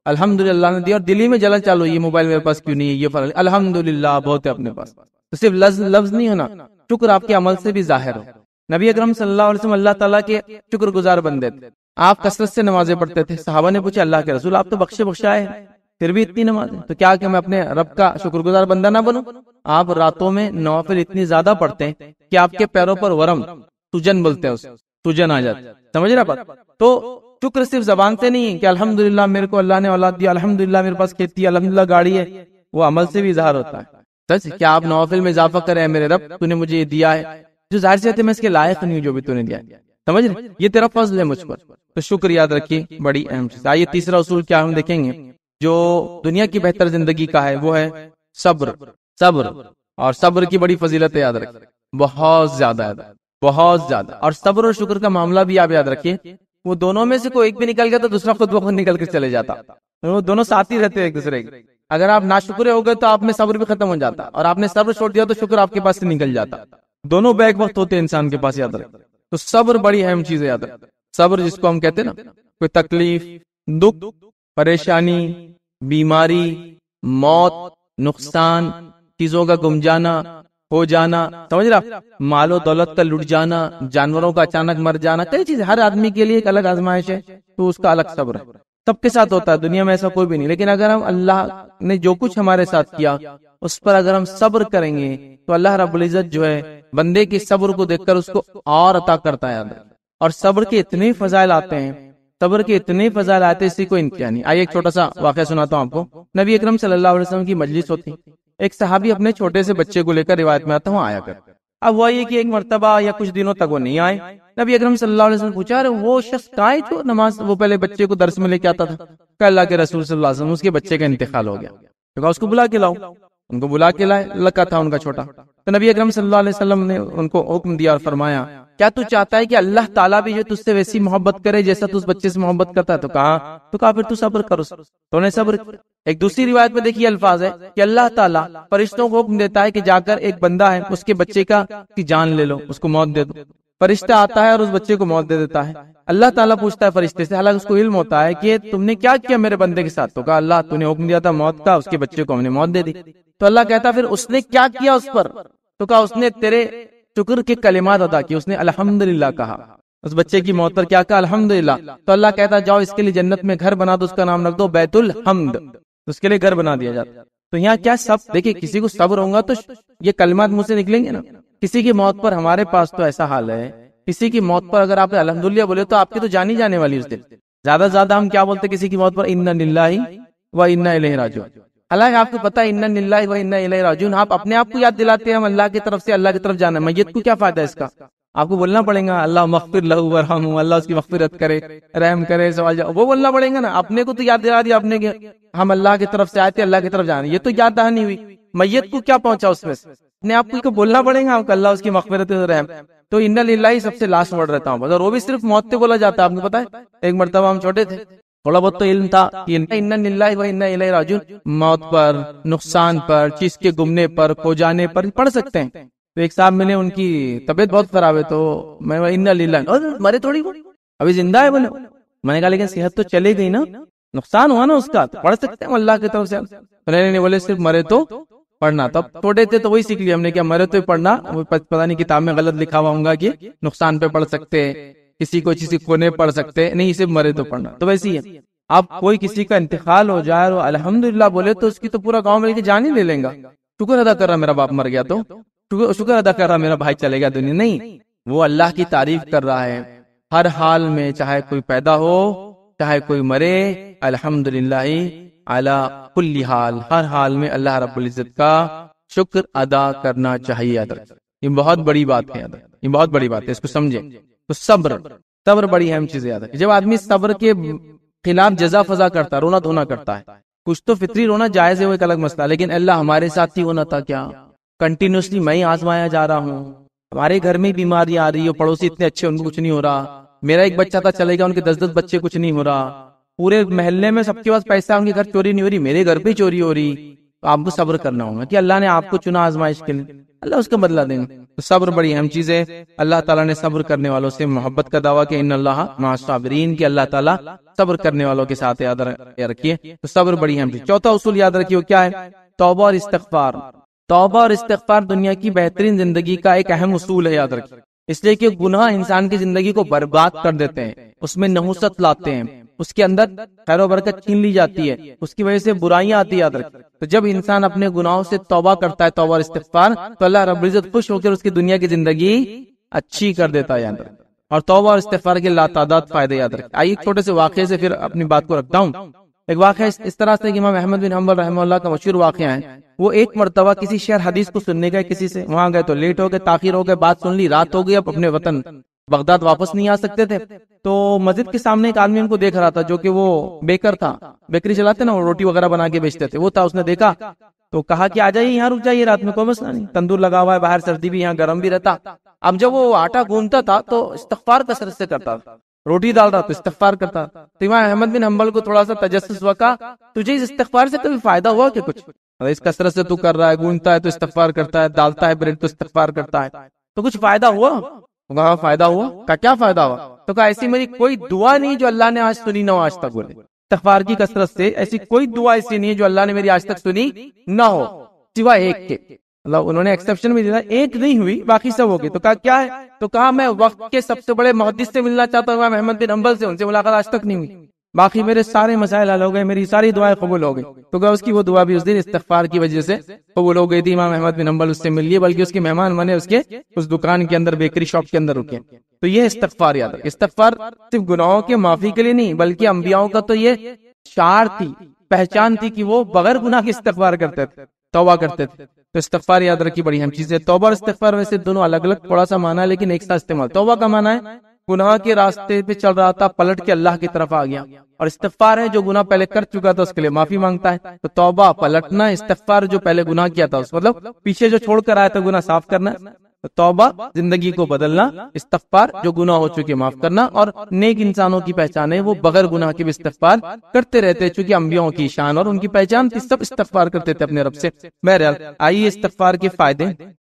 الحمدللہ اللہ نے دیا، اور دلی میں جلن چالو یہ موبائل میرے پاس کیوں نہیں ہے، یہ فرق، الحمدللہ بہت ہے اپنے پاس، تو صرف لفظ نہیں ہونا، شکر آپ کے عمل سے بھی ظاہر ہو۔ نبی اکرم صلی اللہ علیہ وسلم اللہ تعالیٰ کے شکر گزار بندے تھے، آپ کثرت سے نمازیں پڑھتے تھے، صحابہ نے پوچھا اللہ کے رسول آپ تو بخشے بخشائے ہیں پھر بھی اتنی نمازیں، تو کیا کہ میں اپنے رب کا شکر گزار بندہ نہ بنوں؟ آپ راتوں میں نوافل اتنی زیادہ پڑھتے ہیں کہ آپ کے پیروں پر ورم، سجن بولتے ہیں اسے، سجن آ جاتا، سمجھ رہا بات؟ تو شکر صرف زبان سے نہیں ہے کہ الحمدللہ میرے کو اللہ نے اولاد دیا، الحمدللہ میرے پاس کھیتی ہے، الحمدللہ گاڑی ہے، وہ عمل سے بھی اظہار ہوتا ہے۔ سچ کیا آپ نوافل میں اضافہ کریں، میرے رب تو نے مجھے یہ دیا ہے جو ظاہر سے میں اس کے لائق نہیں ہوں جو بھی تو نے دیا، سمجھ رہے؟ یہ تیرا فضل ہے مجھ پر، تو شکر یاد رکھیے بڑی اہم چیز۔ آئیے تیسرا اصول کیا ہم دیکھیں گے جو دنیا کی بہتر زندگی کا ہے، وہ ہے صبر۔ صبر اور صبر کی بڑی فضیلت ہے، یاد رکھیں بہت زیادہ، بہت زیادہ۔ اور صبر اور شکر کا معاملہ بھی آپ یاد رکھیے، وہ دونوں میں سے کوئی ایک بھی نکل گیا تو دوسرا خود بخود نکل کر چلے جاتا، وہ دونوں ساتھی رہتے ایک دوسرے کے۔ اگر آپ ناشکرے ہو گئے تو آپ میں صبر بھی ختم ہو جاتا، اور آپ نے صبر چھوڑ دیا تو شکر آپ کے پاس سے نکل جاتا، دونوں بیک وقت ہوتے انسان کے پاس، یاد رکھیں۔ تو صبر بڑی اہم چیز ہے، یاد رکھیں صبر جس کو ہم کہتے ہیں نا، کوئی تکلیف، دکھ، پریشانی، بیماری، موت، نقصان، چیزوں کا گم جانا، ہو جانا، سمجھ رہا، مال و دولت کا لٹ جانا، جانوروں کا اچانک مر جانا، کئی چیزیں، ہر آدمی کے لیے ایک الگ آزمائش ہے، تو اس کا الگ صبر ہے، سب کے ساتھ ہوتا ہے، دنیا میں ایسا کوئی بھی نہیں۔ لیکن اگر ہم اللہ نے جو کچھ ہمارے ساتھ کیا اس پر اگر ہم صبر کریں گے تو اللہ رب العزت جو ہے بندے کے صبر کو دیکھ کر اس کو اور عطا کرتا ہے۔ اور صبر کے اتنے فضائل آتے ہیں، صبر کے اتنے فضائل آتے ہیں، اسی کو انتہا نہیں۔ آئیے ایک چھوٹا سا واقعہ سناتا ہوں آپ کو۔ نبی اکرم صلی اللہ علیہ وسلم کی مجلس ہوتی، ایک صحابی اپنے چھوٹے سے بچے کو لے کر روایت میں آتا ہوں آیا کر، اب ہوا یہ کہ ایک مرتبہ یا کچھ دنوں تک وہ نہیں آئے، نبی اکرم صلی اللہ علیہ وسلم پوچھا ارے وہ شخص کہاں ہے جو نماز وہ پہلے بچے کو درس میں لے کے آتا تھا؟ کہ اللہ کے رسول صلی اللہ علیہ وسلم اس کے بچے کا انتقال ہو گیا، تو کہا اس کو بلا کے لاؤ، ان کو بلا کے لائے، لڑکا تھا ان کا چھوٹا، تو نبی اکرم صلی اللہ علیہ وسلم نے ان کو حکم دیا اور فرمایا کیا تو چاہتا ہے کہ اللہ تعالیٰ بھی جو تجھ سے ویسی محبت کرے جیسا تو اس بچے سے محبت کرتا ہے؟ تو کہا پھر تو صبر کرو، تو نے صبر۔ ایک دوسری روایت میں دیکھیے الفاظ ہے کہ اللہ تعالیٰ فرشتوں کو حکم دیتا ہے کہ جا کر ایک بندہ ہے اس کے بچے کا کی جان لے لو، اس کو موت دے دو، فرشتہ آتا ہے اور اس بچے کو موت دے دیتا ہے. اللہ تعالیٰ پوچھتا ہے فرشتے سے، حالانکہ اس کو علم ہوتا ہے کہ تم نے کیا کیا میرے بندے کے ساتھ. تو کہا اللہ تو نے حکم دیا تھا موت کا، اس کے بچے کو ہم نے موت دے دی. تو اللہ کہتا پھر اس نے کیا کیا اس پر. تو کہا اس نے تیرے شکر کے کلمات ادا کیے، اس نے الحمدللہ کہا. اس بچے کی موت پر کیا کہا؟ الحمدللہ. تو اللہ کہتا جاؤ اس کے لیے جنت میں گھر بنا دو، اس کا نام رکھ دو بیت الحمد. اس کے لیے گھر بنا دیا جاتا. تو یہاں کیا سب دیکھیں، کسی کو صبر ہوگا تو یہ کلمات منہ سے نکلیں گے نا. کسی کی موت پر ہمارے پاس تو ایسا حال ہے، کسی کی موت پر اگر آپ نے الحمدللہ بولے تو آپ کی تو جانی جانے والی اس دن. زیادہ سے زیادہ ہم کیا بولتے کسی کی موت پر؟ انا للہ و انا الیہ راجعون. حالانکہ آپ کو پتا ہے انا للہ و انا الیہ راجعون آپ اپنے آپ کو یاد دلاتے ہیں ہم اللہ کی طرف سے اللہ کی طرف جانا ہے. میت کو کیا فائدہ ہے اس کا؟ آپ کو بولنا پڑے گا اللہ مغفر لہ ورحمہ، اللہ اس کی مغفرت کرے رحم کرے سوال جواب، وہ بولنا پڑے گا نا. اپنے کو تو یاد دلا دیا آپ نے کہ ہم اللہ کی طرف سے آئے تھے اللہ کی طرف جانا، یہ تو یاد دہانی ہوئی. میت کو کیا پہنچا اس میں سے؟ اپنے آپ کو بولنا پڑے گا آپ کو اللہ اس کی مغفرت رحم. تو انا للہ ہی سب سے لاسٹ ورڈ رہتا ہوں، اور وہ بھی صرف موت پہ بولا جاتا ہے. آپ کو پتا ہے ایک مرتبہ ہم چھوٹے تھے، تھوڑا بہت تو علم تھا کہ انا للہ و انا الیہ راجعون موت پر، نقصان پر، چیز کے گمنے پر، کھو جانے پر پڑھ سکتے ہیں. تو ایک صاحب ملے، ان کی طبیعت بہت خراب ہے، تو میں انا للہ مرے تھوڑی کو ابھی زندہ ہے بولے. میں نے کہا لیکن صحت تو چلے گئی نا، نقصان ہوا نا اس کا، تو پڑھ سکتے ہیں اللہ کی طرف سے. نہیں بولے صرف مرے تو پڑھنا. تب چھوٹے تھے تو وہی سیکھ لیا ہم نے، کیا مرے تو پڑھنا. پتہ نہیں کتاب میں غلط لکھا ہوا ہوں گا کہ نقصان پہ پڑھ سکتے، کسی کو کسی کونے پڑھ سکتے، نہیں صرف مرے تو پڑھنا. تو ویسے ہی ہے، آپ کوئی کسی کا انتقال ہو جائے اور الحمدللہ بولے تو اس کی تو پورا گاؤں مل کے جان ہی لے لیں گا. شکر ادا کر رہا میرا باپ مر گیا، تو شکر ادا کر رہا میرا بھائی چلے گیا دنیا. نہیں، وہ اللہ کی تعریف کر رہا ہے ہر حال میں، چاہے کوئی پیدا ہو چاہے کوئی مرے، الحمدللہ علی کل حال، ہر حال میں اللہ رب العزت کا شکر ادا کرنا چاہیے. یاد رکھ، یہ بہت بڑی بات ہے، یہ بہت بڑی بات ہے، اس کو سمجھیں. تو صبر بڑی اہم چیز ہے. یاد رکھ، جب آدمی صبر کے خلاف جزا فضا کرتا، رونا دھونا کرتا ہے، کچھ تو فطری رونا جائز ہے، وہ ایک الگ مسئلہ، لیکن اللہ ہمارے ساتھ ہی ہونا تھا کیا کنٹینیوسلی میں آزمایا جا رہا ہوں. ہمارے گھر میں بیماری آ رہی ہے، پڑوسی اتنے اچھے ان کو کچھ نہیں ہو رہا. میرا ایک بچہ تھا چلے گا، ان کے 10 بچے، کچھ نہیں ہو رہا. پورے محلے میں سب کے پاس پیسہ، ان کے گھر چوری نہیں ہو رہی، میرے گھر پہ چوری ہو رہی. تو آپ کو صبر کرنا ہوگا کہ اللہ نے آپ کو چنا آزمائش کے لیے، اللہ اس کا بدلہ دیں گے. تو صبر بڑی اہم چیز ہے. اللہ تعالیٰ نے صبر کرنے والوں سے محبت کا دعویٰ کہ ان اللہ مع الصابرین، کہ اللہ تعالیٰ صبر کرنے والوں کے ساتھ. یاد رکھیے تو صبر بڑی اہم چیز. چوتھا اصول یاد رکھیے وہ کیا ہے؟ توبہ اور استغفار. توبہ اور استغفار دنیا کی بہترین زندگی کا ایک اہم اصول ہے. یاد رکھیے، اس لیے کہ گناہ انسان کی زندگی کو برباد کر دیتے ہیں، اس میں نحوست لاتے ہیں، اس کے اندر خیر و برکت چھین لی جاتی ہے، اس کی وجہ سے برائیاں آتی. یاد رکھیں، تو جب انسان اپنے گناہوں سے توبہ کرتا ہے، توبہ اور استغفار، تو اللہ رب العزت خوش ہو کر اس کی دنیا کی زندگی اچھی کر دیتا ہے. یاد رکھیں، اور توبہ اور استغفار کے لاتعداد فائدے. یاد رکھیں. آئیے ایک چھوٹے سے واقعے سے پھر اپنی بات کو رکھتا ہوں. ایک واقعہ اس طرح سے کہ امام احمد بن حنبل رحمہ اللہ کا مشہور واقعہ ہے. وہ ایک مرتبہ کسی شہر حدیث کو سننے گئے کسی سے، وہاں گئے تو لیٹ ہو گئے، تاخیر ہو گئے، بات سن لی، رات ہو گئی، اب اپنے وطن بغداد واپس نہیں آ سکتے تھے. تو مسجد کے سامنے ایک آدمی ان کو دیکھ رہا تھا، جو کہ وہ بیکر تھا، بیکری چلاتے نا، وہ روٹی وغیرہ بنا کے بیچتے تھے، وہ تھا. اس نے دیکھا تو کہا کہ آ جائیے یہاں رک جائیے رات میں، کوئی مسئلہ نہیں، تندور لگا ہوا ہے باہر، سردی بھی، یہاں گرم بھی رہتا. اب جب وہ آٹا گوندتا تھا تو استغفار کثرت سے کرتا تھا، روٹی ڈال رہا تو استغفار کرتا. تو امام احمد بن حنبل کو تھوڑا سا تجسس ہوا، کہا تجھے اس استغفار سے کبھی فائدہ ہوا کہ کچھ؟ اس کثرت سے تو کر رہا ہے، گونتا ہے تو استغفار کرتا ہے، ڈالتا ہے بریڈ تو استغفار کرتا ہے، تو کچھ فائدہ ہوا؟ کہا فائدہ ہوا. کہا کیا فائدہ ہوا؟ تو کہا ایسی میری کوئی دعا نہیں جو اللہ نے آج سنی نہ ہو آج تک. بولے استغفار کی کثرت سے ایسی کوئی دعا ایسی نہیں ہے جو اللہ نے میری آج تک سنی نہ ہو سوائے ایک کے. اللہ انہوں نے ایکسپشن بھی دیا، ایک نہیں ہوئی باقی سب ہو گئی. تو کہا کیا ہے؟ تو کہا میں وقت کے سب سے بڑے محدث سے ملنا چاہتا ہوں، امام احمد بن حنبل سے، ان سے ملاقات آج تک نہیں ہوئی، باقی میرے سارے مسائل حل ہو گئے، میری ساری دعائیں قبول ہو گئی. تو کہا اس کی وہ دعا بھی اس دن استغفار کی وجہ سے قبول ہو گئی تھی. امام احمد بن حنبل اس سے مل لیے، بلکہ اس کے مہمان بنے، اس کے اس دکان کے اندر، بیکری شاپ کے اندر رکے. تو یہ استغفار. یاد رکھ، استغفار صرف گناہوں کے معافی کے لیے نہیں، بلکہ انبیاؤں کا تو یہ شعار تھی، پہچان تھی کہ وہ بغیر گناہ کے استغفار کرتے تھے، توبہ کرتے تھے. تو استغفار یاد رکھی بڑی اہم چیز ہے. توبہ اور استغفار ویسے دونوں الگ الگ تھوڑا سا معنی ہے، لیکن ایک ساتھ استعمال. توبہ کا معنی ہے گناہ کے راستے پہ چل رہا تھا، پلٹ کے اللہ کی طرف آ گیا، اور استغفار ہے جو گناہ پہلے کر چکا تھا اس کے لیے معافی مانگتا ہے. تو توبہ پلٹنا، استغفار جو پہلے گناہ کیا تھا اس مطلب پیچھے جو چھوڑ کر آیا تھا گناہ صاف کرنا. تو توبہ زندگی کو بدلنا، استغفار جو گناہ ہو چکے معاف کرنا. اور نیک انسانوں کی پہچان ہے وہ بغیر گناہ کے بھی استغفار کرتے رہتے، چونکہ انبیاؤں کی شان اور ان کی پہچان تھی، سب استغفار کرتے تھے اپنے رب سے. بہرحال آئیے استغفار کے فائدے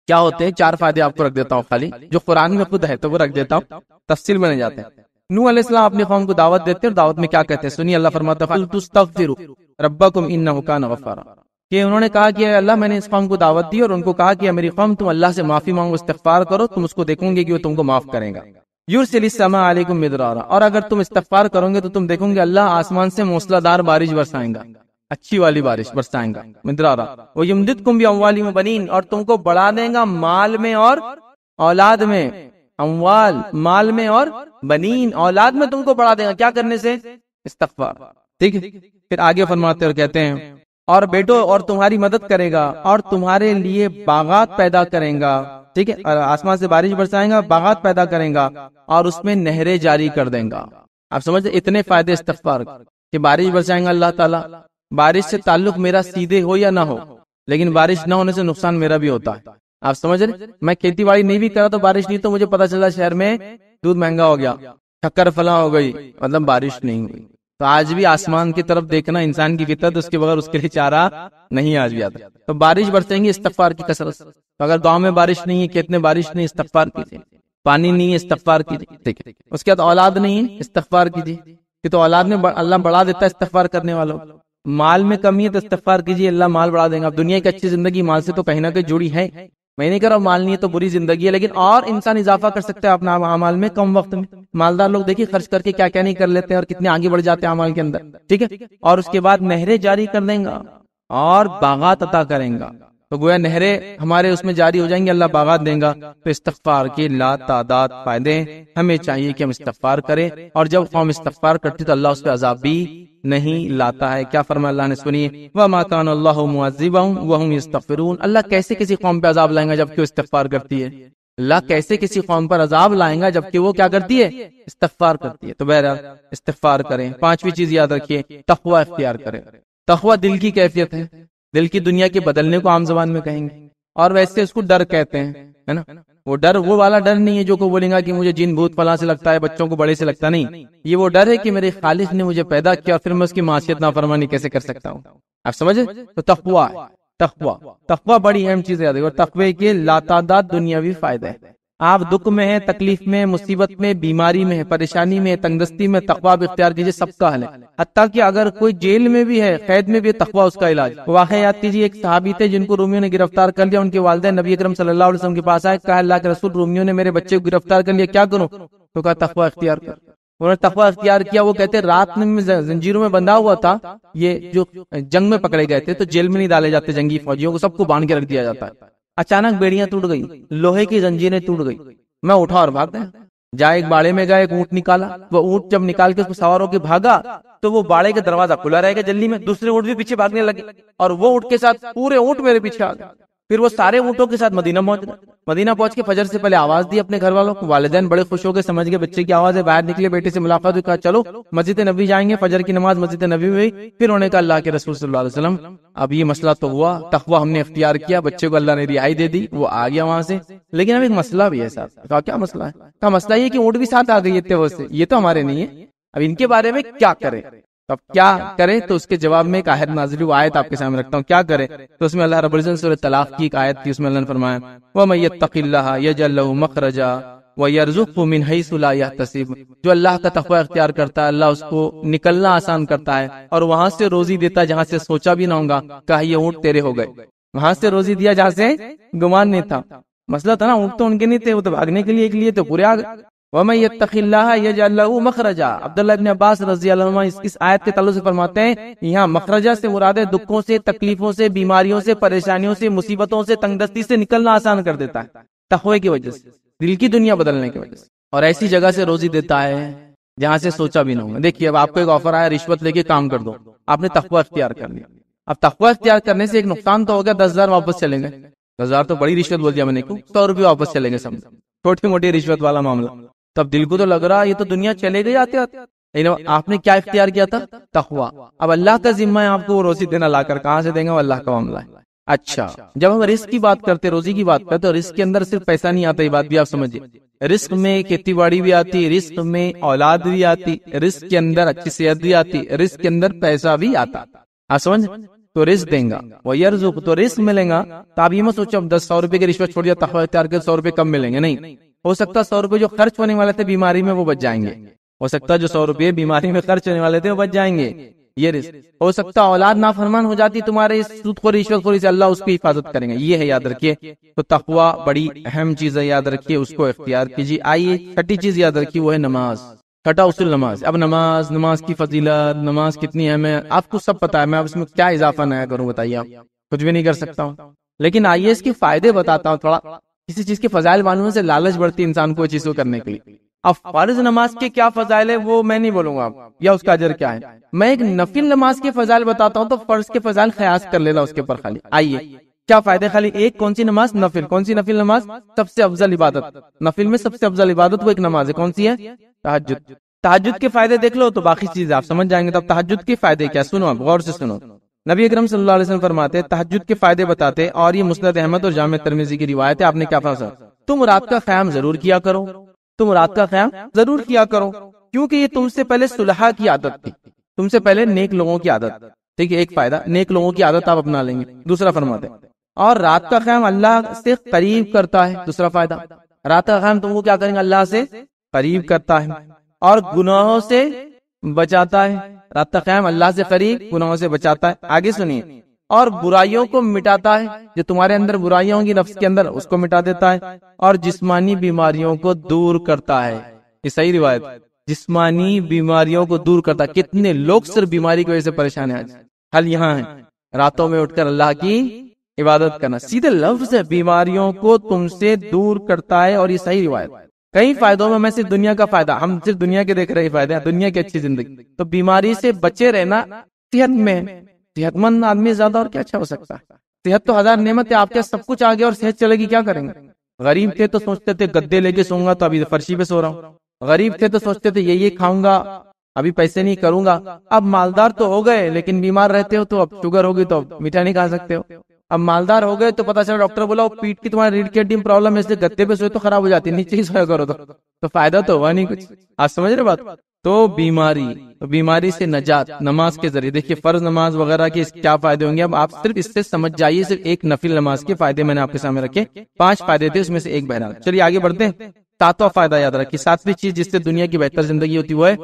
کیا ہوتے ہیں؟ 4 فائدے آپ کو رکھ دیتا ہوں خالی، جو قرآن میں خود ہے تو وہ رکھ دیتا ہوں، تفصیل میں نہیں جاتے ہیں۔ نوح علیہ السلام اپنی قوم کو دعوت دیتے ہیں، اور دعوت میں کیا کہتے ہیں سنیے، اللہ فرماتا ہے قُلْتُ اسْتَغْفِرُوا رَبَّكُمْ إِنَّهُ كَانَ غَفَّارًا، کہ انہوں نے کہا کہ اے اللہ میں نے اس قوم کو دعوت دی اور ان کو کہا کہ میری قوم تم اللہ سے معافی مانگو، استغفار کرو، تم اس کو دیکھو گے کہ وہ تم کو معاف کرے گا۔ یرسل السماء علیکم مدرارا، اور اگر تم استغفار کرو گے تو تم دیکھو گے اللہ آسمان سے موسلا دار بارش برسائے گا، اچھی والی بارش برسائے گا، مدرارا ویمددکم باموال وبنین، اور تم کو بڑھا دے گا مال میں اور اولاد میں، اموال مال میں اور بنین اولاد میں تم کو بڑھا دے گا، کیا کرنے سے؟ استغفار، ٹھیک ہے۔ پھر آگے فرماتے اور کہتے ہیں اور بیٹو اور تمہاری مدد کرے گا اور تمہارے لیے باغات پیدا کرے گا، ٹھیک ہے، آسمان سے بارش برسائے گا، باغات پیدا کرے گا اور اس میں نہریں جاری کر دیں گا۔ آپ سمجھتے اتنے فائدے استغفار کہ بارش برسائیں گا اللہ تعالیٰ، بارش سے تعلق میرا سیدھے ہو یا نہ ہو، لیکن بارش نہ ہونے سے نقصان میرا بھی ہوتا ہے۔ آپ سمجھ رہے، میں کھیتی باڑی نہیں بھی کرا تو بارش نہیں تو مجھے پتا چلا شہر میں دودھ مہنگا ہو گیا، شکر فلاں ہو گئی، مطلب بارش نہیں ہوئی۔ تو آج بھی آسمان کی طرف دیکھنا انسان کی فطرت، اس کے بغیر اس کے لیے چارہ نہیں آج بھی آتا۔ تو بارش برسیں گی استغفار کی کثرت سے، تو اگر گاؤں میں بارش نہیں ہے، کھیت میں بارش نہیں، استغفار کیجیے، پانی نہیں ہے استغفار کیجیے، ٹھیک ہے۔ اس کے بعد اولاد نہیں ہے، استغفار کیجیے، کہ تو اولاد میں اللہ بڑھا دیتا ہے استغفار کرنے والوں۔ مال میں کمی ہے تو استغفار کیجیے، اللہ مال بڑھا دیں گا۔ اب دنیا کی اچھی زندگی مال سے تو کہیں نہ کہیں جڑی ہے، میں نہیں کہہ رہا مال نہیں ہے تو بری زندگی ہے، لیکن اور انسان اضافہ کر سکتا ہے اپنا اعمال میں کم وقت میں۔ مالدار لوگ دیکھیے خرچ کر کے کیا کیا نہیں کر لیتے ہیں اور کتنے آگے بڑھ جاتے ہیں اعمال کے اندر، ٹھیک ہے۔ اور اس کے بعد نہریں جاری کر دیں گا اور باغات عطا کریں گا، تو گویا نہریں ہمارے اس میں جاری ہو جائیں گی، اللہ باغات دیں گا۔ تو استغفار کے لا تعداد فائدے ہیں، ہمیں چاہیے کہ ہم استغفار کریں، اور جب قوم استغفار کرتی تو اللہ اس پہ عذاب بھی نہیں لاتا ہے۔ کیا فرمایا اللہ نے سنیے، وَمَا كَانَ اللَّهُ مُعَذِّبَهُمْ وَهُمْ يَسْتَغْفِرُونَ، اللہ کیسے کسی قوم پہ عذاب لائیں گا جبکہ وہ استغفار کرتی ہے؟ اللہ کیسے کسی قوم پر عذاب لائیں گا جبکہ وہ کیا کرتی ہے؟ استغفار کرتی ہے۔ تو بہرحال استغفار کریں۔ 5ویں چیز یاد رکھیے، تقوی اختیار کریں۔ تقوی دل کی کیفیت ہے، دل کی دنیا کے بدلنے کو عام زبان میں کہیں گے، اور ویسے اس کو ڈر کہتے ہیں، ہے نا۔ وہ ڈر وہ والا ڈر نہیں ہے جو کو بولیں گا کہ مجھے جن بھوت فلاں سے لگتا ہے، بچوں کو بڑے سے لگتا نہیں، یہ وہ ڈر ہے کہ میرے خالق نے مجھے پیدا کیا اور پھر میں اس کی معصیت نافرمانی کیسے کر سکتا ہوں۔ آپ سمجھے؟ تو تقوی بڑی اہم چیز ہے، اور تقوی کے لاتعداد دنیاوی فائدے ہیں۔ آپ دکھ میں ہیں، تکلیف میں، مصیبت میں، بیماری میں، پریشانی میں، تنگدستی میں، تقوی بھی اختیار کیجیے، سب کا حل ہے۔ حتیٰ کہ اگر کوئی جیل میں بھی ہے، قید میں بھی ہے، تقوی اس کا علاج۔ واقعہ یاد کیجیے، ایک صحابی تھے جن کو رومیوں نے گرفتار کر لیا، ان کے والدین نبی اکرم صلی اللہ علیہ وسلم کے پاس آئے، کہا اللہ کے رسول رومیوں نے میرے بچے کو گرفتار کر لیا، کیا کروں؟ تو کہا تقوی اختیار کر۔ انہوں نے تقوی اختیار کیا۔ وہ کہتے رات میں زنجیروں میں بندھا ہوا تھا، یہ جو جنگ میں پکڑے گئے تھے تو جیل میں نہیں ڈالے جاتے، جنگی فوجیوں کو سب کو باندھ کے رکھ دیا جاتا ہے۔ اچانک بیڑیاں ٹوٹ گئی، لوہے کی زنجیریں ٹوٹ گئی، میں اٹھا اور بھاگ گیا، جا ایک باڑے میں گیا، ایک اونٹ نکالا، وہ اونٹ جب نکال کے اس کو سوار ہو کے بھاگا تو وہ باڑے کا دروازہ کھلا رہے گا جلدی میں، دوسرے اونٹ بھی پیچھے بھاگنے لگے اور وہ اونٹ کے ساتھ پورے اونٹ میرے پیچھے آ گئے۔ پھر وہ سارے اونٹوں کے ساتھ مدینہ پہنچ گئے۔ مدینہ پہنچ کے فجر سے پہلے آواز دی اپنے گھر والوں کو، والدین بڑے خوش ہو گئے، سمجھ گئے بچے کی آواز ہے، باہر نکلے، بیٹے سے ملاقات ہوئی، کہا چلو مسجد نبی جائیں گے، فجر کی نماز مسجد نبی میں ہوئی۔ پھر انہوں نے کہا اللہ کے رسول صلی اللہ علیہ وسلم اب یہ مسئلہ تو ہوا، تقوی ہم نے اختیار کیا، بچے کو اللہ نے رہائی دے دی، وہ آ گیا وہاں سے، لیکن اب ایک مسئلہ بھی ہے ساتھ۔ کہا کیا مسئلہ ہے؟ کہا مسئلہ یہ کہ اونٹ بھی ساتھ آ گئی اتنے سے، یہ تو ہمارے نہیں ہے، اب ان کے بارے میں کیا کریں؟ اب کیا کرے؟ تو اس کے جواب میں ایک آیت نازل ہوئی، وہ آیت آپ کے سامنے رکھتا ہوں، کیا کرے؟ تو اس میں اللہ رب العزت سورۃ طلاق کی ایک آیت تھی، اس میں اللہ نے فرمایا وَمَن يَتَّقِ اللَّهَ يَجْعَل لَّهُ مَخْرَجًا وَيَرْزُقْهُ مِنْ حَيْثُ لَا يَحْتَسِبُ، جو اللہ کا تقوی اختیار کرتا ہے اللہ اس کو نکلنا آسان کرتا ہے اور وہاں سے روزی دیتا ہے جہاں سے سوچا بھی نہ ہوگا۔ کہا یہ اونٹ تیرے ہو گئے، وہاں سے روزی دیا جہاں سے گمان نہیں تھا۔ مسئلہ تھا نا، اونٹ تو ان کے نہیں تھے، وہ تو بھاگنے کے لیے تو پورے آ گئے۔ وَمَن يَتَّقِ اللَّهَ يَجْعَل لَّهُ مَخْرَجًا، عبداللہ ابن عباس رضی اللہ عنہ اس آیت کے تعلق سے فرماتے ہیں یہاں مخرجہ سے مراد ہے دکھوں سے، تکلیفوں سے، بیماریوں سے، پریشانیوں سے، مصیبتوں سے، تنگدستی سے نکلنا آسان کر دیتا ہے تقوی کی وجہ سے، دل کی دنیا بدلنے کی وجہ سے، اور ایسی جگہ سے روزی دیتا ہے جہاں سے سوچا بھی نہ ہوگا۔ دیکھیے اب آپ کو ایک آفر آیا رشوت لے کے کام کر دو، آپ نے تقوی اختیار کر لیا۔ اب تقوی اختیار کرنے سے ایک نقصان تو ہو گیا، 10,000 واپس چلیں گے، 10,000 تو بڑی رشوت بول دیا میں نے، 100 روپے واپس چلیں گے، سمجھ چھوٹی موٹی رشوت والا معاملہ۔ تب دل کو تو لگ رہا یہ تو دنیا چلے گئی آتے آتے، لیکن آپ نے کیا اختیار کیا تھا؟ تقوی۔ اب اللہ کا ذمہ ہے آپ کو وہ روزی دینا، لا کر کہاں سے دیں گے، وہ اللہ کا معاملہ ہے۔ اچھا جب ہم رزق کی بات کرتے، روزی کی بات کرتے، تو رزق کے اندر صرف پیسہ نہیں آتا، یہ بات بھی آپ سمجھیے، رزق میں کھیتی باڑی بھی آتی، رزق میں اولاد بھی آتی، رزق کے اندر اچھی صحت بھی آتی، رزق کے اندر پیسہ بھی آتا۔ آپ سمجھ تو رزق دیں گا، وَيَرْزُقْ تو رزق ملیں گا۔ تو آپ یہ مت سوچو اب 100 روپے کی رشوت چھوڑ دیا، تقوی اختیار کر 100 روپے کم ملیں گے، نہیں، ہو سکتا ہے 100 روپے جو خرچ ہونے والے تھے بیماری میں وہ بچ جائیں گے، ہو سکتا ہے جو 100 روپے بیماری میں خرچ ہونے والے تھے وہ بچ جائیں گے، یہ رزق۔ ہو سکتا اولاد نافرمان ہو جاتی تمہارے اس سود خوری رشوت خوری سے، اللہ اس کی حفاظت کریں گے، یہ ہے یاد رکھیے۔ تو تقوی بڑی اہم چیز ہے، یاد رکھیے، اس کو اختیار کیجیے۔ آئیے چھٹی چیز یاد رکھیے، وہ ہے نماز، چھٹا اصول نماز۔ اب نماز کی فضیلت، نماز کتنی اہم ہے آپ کو سب پتا ہے، میں اب اس میں کیا اضافہ نیا کروں بتائیے، آپ کچھ بھی نہیں کر سکتا ہوں، لیکن آئیے اس کے فائدے بتاتا ہوں تھوڑا۔ کسی چیز کے فضائل معلوم سے لالچ بڑھتی انسان کو چیز کو کرنے کے لیے۔ اب فرض نماز کے کیا فضائل ہے وہ میں نہیں بولوں گا یا اس کا اجر کیا ہے، میں ایک نفل نماز کے فضائل بتاتا ہوں، تو فرض کے فضائل قیاس کر لینا اس کے اوپر خالی۔ آئیے کیا فائدے، خالی ایک کون سی نماز؟ نفل۔ کون سی نفل نماز؟ سب سے افضل عبادت، نفل میں سب سے افضل عبادت وہ ایک نماز ہے، کون سی ہے؟ تہجد۔ تہجد کے فائدے دیکھ لو تو باقی چیزیں آپ سمجھ جائیں گے۔ تب تہجد کے فائدے کیا، سنو آپ غور سے سنو۔ نبی اکرم صلی اللہ علیہ وسلم فرماتے تہجد کے فائدے بتاتے، اور یہ مسند احمد اور جامع ترمذی کی روایت ہے، آپ نے کیا فرمایا؟ تم رات کا قیام ضرور کیا کرو، تم رات کا قیام ضرور کیا کرو، کیونکہ یہ تم سے پہلے صلحاء کی عادت تھی، تم سے پہلے نیک لوگوں کی عادت۔ ٹھیک ہے، ایک فائدہ نیک لوگوں کی عادت آپ اپنا لیں گے۔ دوسرا فرماتے اور رات کا قیام اللہ سے قریب کرتا ہے، دوسرا فائدہ رات کا قیام تم کو کیا کریں گے، اللہ سے قریب کرتا ہے اور گناہوں سے بچاتا ہے۔ رات کا قیام اللہ سے قریب، گناہوں سے بچاتا ہے۔ آگے سنیے، اور برائیوں کو مٹاتا ہے، جو تمہارے اندر برائیاں ہوں گی نفس کے اندر اس کو مٹا دیتا ہے، اور جسمانی بیماریوں کو دور کرتا ہے۔ یہ صحیح روایت، جسمانی بیماریوں کو دور کرتا ہے۔ کتنے لوگ صرف بیماری کی وجہ سے پریشان ہیں، آج حل یہاں ہے، راتوں میں اٹھ کر اللہ کی عبادت کرنا۔ سیدھے لفظ ہے، بیماریوں کو تم سے دور کرتا ہے، اور یہ صحیح روایت۔ کئی فائدوں میں صرف دنیا کا فائدہ، ہم صرف دنیا کے دیکھ رہے فائدے ہیں، دنیا کی اچھی زندگی، تو بیماری سے بچے رہنا صحت میں، صحت مند آدمی زیادہ اور کیا اچھا ہو سکتا ہے۔ صحت تو ہزار نعمت ہے، آپ کے سب کچھ آ گیا اور صحت چلے گی، کیا کریں گے؟ غریب تھے تو سوچتے تھے گدے لے کے سوؤں گا، تو ابھی فرشی پہ سو رہا ہوں۔ غریب تھے تو سوچتے تھے یہ کھاؤں گا، ابھی پیسے نہیں کروں گا۔ اب مالدار تو ہو گئے لیکن بیمار رہتے ہو، تو اب شوگر ہوگی تو میٹھا نہیں کھا سکتے ہو۔ اب مالدار ہو گئے تو پتا چلا ڈاکٹر بولا وہ پیٹ کی تمہاری ریڑھ کی ہڈی میں پرابلم ہے، اس لیے گدے پہ سوئے تو خراب ہو جاتی ہے، نیچے ہی سویا کرو، تو فائدہ تو ہوا نہیں کچھ۔ آپ سمجھ رہے بات؟ تو بیماری سے نجات نماز کے ذریعے۔ دیکھیے فرض نماز وغیرہ کے کیا فائدے ہوں گے، اب آپ صرف اس سے سمجھ جائیے۔ صرف ایک نفل نماز کے فائدے میں نے آپ کے سامنے رکھے، 5 فائدے تھے، اس میں سے ایک بہرحال۔ چلیے آگے بڑھتے ہیں۔ 7واں فائدہ یاد رکھیے، 7ویں چیز جس سے دنیا کی بہتر زندگی ہوتی وہ ہے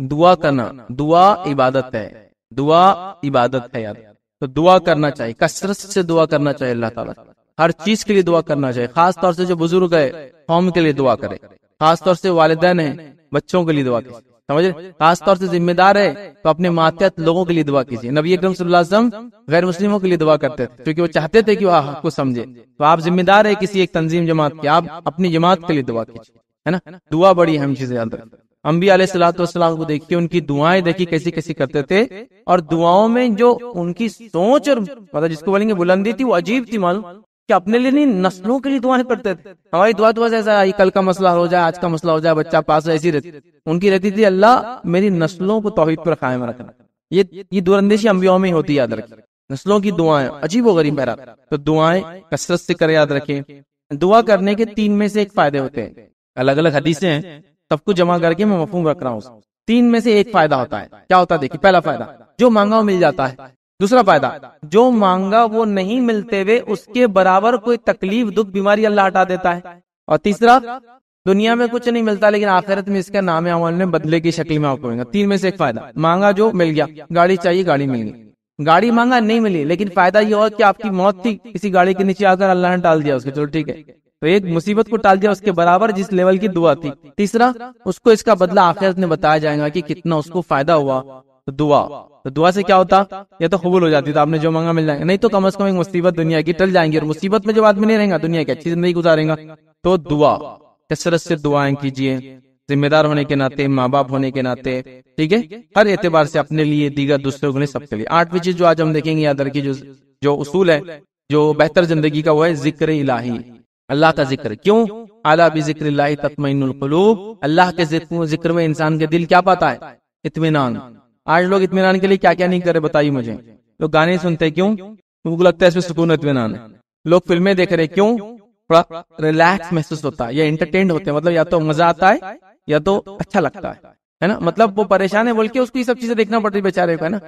دعا کرنا۔ دعا عبادت ہے، دعا عبادت ہے یار۔ تو دعا کرنا چاہیے، کثرت سے دعا کرنا چاہیے اللہ تعالیٰ، ہر چیز کے لیے دعا کرنا چاہیے۔ خاص طور سے جو بزرگ ہے قوم کے لیے دعا کرے، خاص طور سے والدین ہیں بچوں کے لیے دعا کیجیے، سمجھے؟ خاص طور سے ذمہ دار ہے تو اپنے ماتحت لوگوں کے لیے دعا کیجیے۔ نبی اکرم صلی اللہ علیہ وسلم غیر مسلموں کے لیے دعا کرتے تھے کیونکہ وہ چاہتے تھے کہ وہ حق کو سمجھے۔ تو آپ ذمہ دار ہے کسی ایک تنظیم جماعت کی، آپ اپنی جماعت کے لیے دعا کیجیے، ہے نا؟ دعا بڑی اہم چیز ہے یاد رکھیں۔ انبیاء علیہ الصلوۃ والسلام کو دیکھیے، ان کی دعائیں دیکھیے کیسی کیسی کرتے تھے، اور دعاؤں میں جو ان کی سوچ اور مطلب جس کو بولیں گے بلندی تھی، وہ عجیب تھی، معلوم کہ اپنے لیے نہیں نسلوں کے لیے دعائیں کرتے تھے۔ ہماری دعا ایسا ہے کل کا مسئلہ ہو جائے، آج کا مسئلہ ہو جائے، بچہ پاس ہے، ایسی رہتی۔ ان کی رہتی تھی اللہ میری نسلوں کو توحید پر قائم رکھنا۔ یہ دور اندیشی انبیاء میں ہی ہوتی، یاد رکھیں۔ نسلوں کی دعائیں عجیب و غریب بہرحال، تو دعائیں کثرت سے کرے، یاد رکھیں۔ دعا کرنے کے 3 میں سے ایک فائدے ہوتے ہیں، الگ الگ حدیثیں ہیں، سب کو جمع کر کے میں مفہوم رکھ رہا ہوں۔ 3 میں سے ایک فائدہ ہوتا ہے، کیا ہوتا ہے؟ دیکھیے پہلا فائدہ، جو مانگا وہ مل جاتا ہے۔ دوسرا فائدہ، جو مانگا وہ نہیں ملتے ہوئے اس کے برابر کوئی تکلیف دکھ بیماری اللہ ہٹا دیتا ہے۔ اور تیسرا، دنیا میں کچھ نہیں ملتا لیکن آخرت میں اس کا نام عمل میں بدلے کی شکل میں آپ کو ملے گا۔ 3 میں سے ایک فائدہ، مانگا جو مل گیا، گاڑی چاہیے گاڑی مل گئی، گاڑی مانگا نہیں ملی لیکن فائدہ یہ ہوا کہ آپ کی موت تھی کسی گاڑی کے نیچے آ کر اللہ نے ٹال دیا اس کو، چلو ٹھیک ہے، تو ایک مصیبت کو ٹال دیا اس کے برابر جس لیول کی دعا تھی۔ تیسرا، اس کو اس کا بدلہ آخرت میں بتایا جائے گا کہ کتنا اس کو فائدہ ہوا۔ تو دعا سے کیا ہوتا؟ یہ تو قبول ہو جاتی، تو آپ نے جو مانگا مل جائے گا، نہیں تو کم از کم ایک مصیبت دنیا کی ٹل جائیں گی، اور مصیبت میں جب آدمی نہیں رہے گا دنیا کی اچھی زندگی گزارے گا۔ تو دعا کثرت سے دعائیں کیجیے، ذمہ دار ہونے کے ناطے، ماں باپ ہونے کے ناطے، ٹھیک ہے، ہر اعتبار سے اپنے لیے، دیگر دوسروں کے لیے، سب کے لیے۔ 8ویں چیز جو آج ہم دیکھیں گے، یاد رکھیے، جو اصول ہے جو بہتر زندگی کا، وہ ہے ذکر الہی، اللہ کا ذکر۔ کیوں؟ اعلیٰ بذکر اللہ تطمئن القلوب، اللہ کے ذکر میں انسان کے دل کیا پاتا ہے؟ اطمینان۔ آج لوگ اطمینان کے لیے کیا کیا نہیں کرے بتائیے مجھے۔ لوگ گانے سنتے کیوں؟ ان کو لگتا ہے اس میں سکون اطمینان ہے۔ لوگ فلمیں دیکھ رہے کیوں؟ تھوڑا ریلیکس محسوس ہوتا ہے، یا انٹرٹینڈ ہوتے ہیں، مطلب یا تو مزہ آتا ہے یا تو اچھا لگتا ہے۔ ہے نا, مطلب وہ پریشان ہے بول کے اس کو یہ سب چیزیں دیکھنا پڑتی بیچارے کو, ہے نا.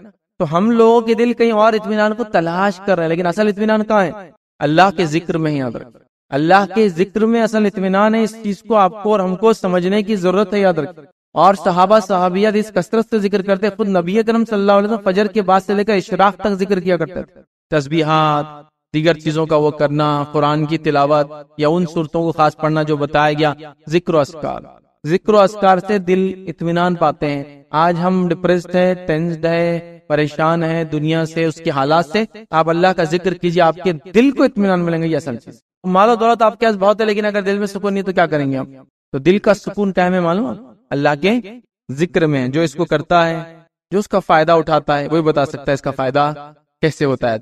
تو ہم لوگوں کے دل کہیں اور اطمینان کو تلاش کر رہے ہیں, لیکن اصل اطمینان کہاں ہے؟ اللہ کے ذکر میں ہی. یاد رکھ, اللہ کے ذکر میں اصل اطمینان ہے. اس چیز کو آپ کو اور ہم کو سمجھنے کی ضرورت ہے. یاد رکھ, اور صحابہ صحابیات اس کثرت سے ذکر کرتے, خود نبی اکرم صلی اللہ علیہ وسلم فجر کے بعد سے لے کر اشراق تک ذکر کیا کرتے تھے. تسبیحات, دیگر چیزوں کا وہ کرنا, قرآن کی تلاوت یا ان صورتوں کو خاص پڑھنا جو بتایا گیا, ذکر و اذکار. ذکر و اذکار سے دل اطمینان پاتے ہیں. آج ہم ڈپریسڈ ہے, ٹینسڈ ہے, پریشان ہے دنیا سے, اس کے حالات سے. آپ اللہ کا ذکر کیجیے, آپ کے دل کو اطمینان ملیں گے. یہ اصل چیز. مال و دولت آپ کے پاس بہت ہے, لیکن اگر دل میں سکون نہیں تو کیا کریں گے آپ؟ تو دل کا سکون کیا ہے معلوم؟ اللہ کے ذکر میں. جو اس کو کرتا ہے, جو اس کا فائدہ اٹھاتا ہے, وہی بتا سکتا ہے اس کا فائدہ کیسے ہوتا ہے.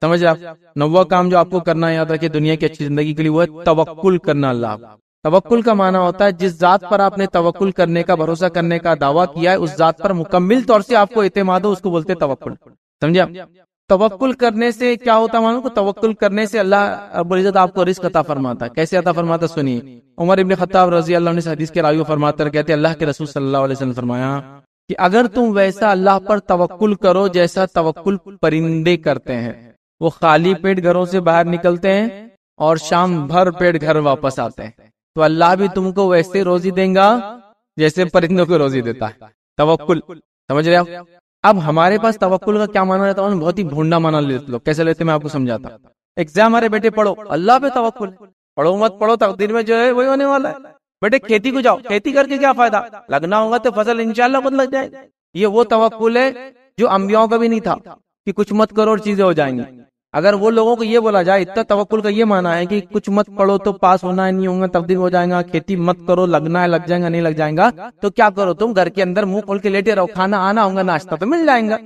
سمجھ آپ, نواں کام جو آپ کو کرنا ہے یاد رکھیے دنیا کی اچھی زندگی کے لیے, وہ ہے توکل کرنا. اللہ, توکل کا معنی ہوتا ہے جس ذات پر آپ نے توکل کرنے کا, بھروسہ کرنے کا دعویٰ کیا ہے, اس ذات پر مکمل طور سے آپ کو اعتماد ہو, اس کو بولتے توکل. سمجھے آپ؟ توکل کرنے سے کیا ہوتا ہے معلوم کو؟ توکل کرنے سے اللہ رب العزت آپ کو رزق عطا فرماتا ہے. کیسے عطا فرماتا ہے سنیے. عمر ابن خطاب رضی اللہ عنہ اس حدیث کے راوی فرماتے ہیں, کہتے ہیں اللہ کے رسول صلی اللہ علیہ وسلم فرمایا کہ اگر تم ویسا اللہ پر توکل کرو جیسا توکل پرندے کرتے ہیں, وہ خالی پیٹ گھروں سے باہر نکلتے ہیں اور شام بھر پیٹ گھر واپس آتے ہیں, تو اللہ بھی تم کو ویسے روزی دیں گا جیسے پرندوں کو روزی دیتا ہے. توکل, سمجھ رہے آپ؟ اب ہمارے پاس توکل کا کیا معنی رہتا ہے؟ بہت ہی بھونڈا معنی لیتے لوگ. کیسے لیتے میں آپ کو سمجھاتا. ایگزام ہمارے بیٹے پڑھو, اللہ پہ توکل, پڑھو مت پڑھو تقدیر میں جو ہے وہی ہونے والا ہے. بیٹے کھیتی کو جاؤ, کھیتی کر کے کیا فائدہ, لگنا ہوگا تو فصل انشاءاللہ خود لگ جائے. یہ وہ توکل ہے جو انبیاءوں کا بھی نہیں تھا کہ کچھ مت کرو اور چیزیں ہو جائیں گی. اگر وہ لوگوں کو یہ بولا جائے, اتنا توکل کا یہ معنی ہے کہ کچھ مت پڑھو تو پاس ہونا ہے, نہیں ہوگا تبدیل ہو جائے گا, کھیتی مت کرو لگنا ہے لگ جائے گا, نہیں لگ جائے گا تو کیا کرو تم گھر کے اندر منہ کھول کے لیٹے رہو, کھانا آنا ہوگا ناشتہ تو مل جائے گا,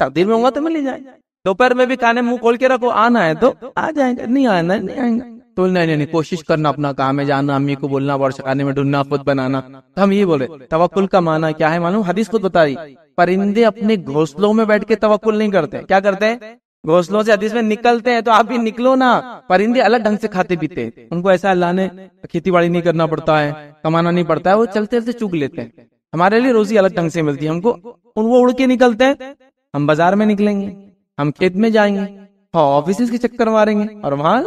تقدیر میں ہوگا تو مل ہی جائے گا. دوپہر میں بھی کھانے منہ کھول کے رکھو, آنا ہے تو آ جائیں گا, نہیں آنا ہے نہیں آئیں گا. تو نہیں کوشش کرنا, اپنا کام ہے, جانا امی کو بولنا, ورش کھانے میں ڈھونڈنا, خود بنانا. تو ہم یہ بولے توکل کا معنی کیا ہے معلوم؟ حدیث خود بتا رہی, پرندے اپنے گھونسلوں میں بیٹھ کے توکل نہیں کرتے. کیا کرتے ہیں؟ گھونسلوں سے حدیث میں نکلتے ہیں. تو آپ بھی نکلو نا. پرندے الگ ڈھنگ سے کھاتے پیتے ہیں, ان کو ایسا اللہ نے کھیتی باڑی نہیں کرنا پڑتا ہے, کمانا نہیں پڑتا ہے, وہ چلتے چلتے چگ لیتے ہیں. ہمارے لیے روزی الگ ڈھنگ سے ملتی ہے ہم کو. وہ اڑ کے نکلتے ہیں, ہم بازار میں نکلیں گے, ہم کھیت میں جائیں گے, آفیسز کے چکر ماریں گے اور وہاں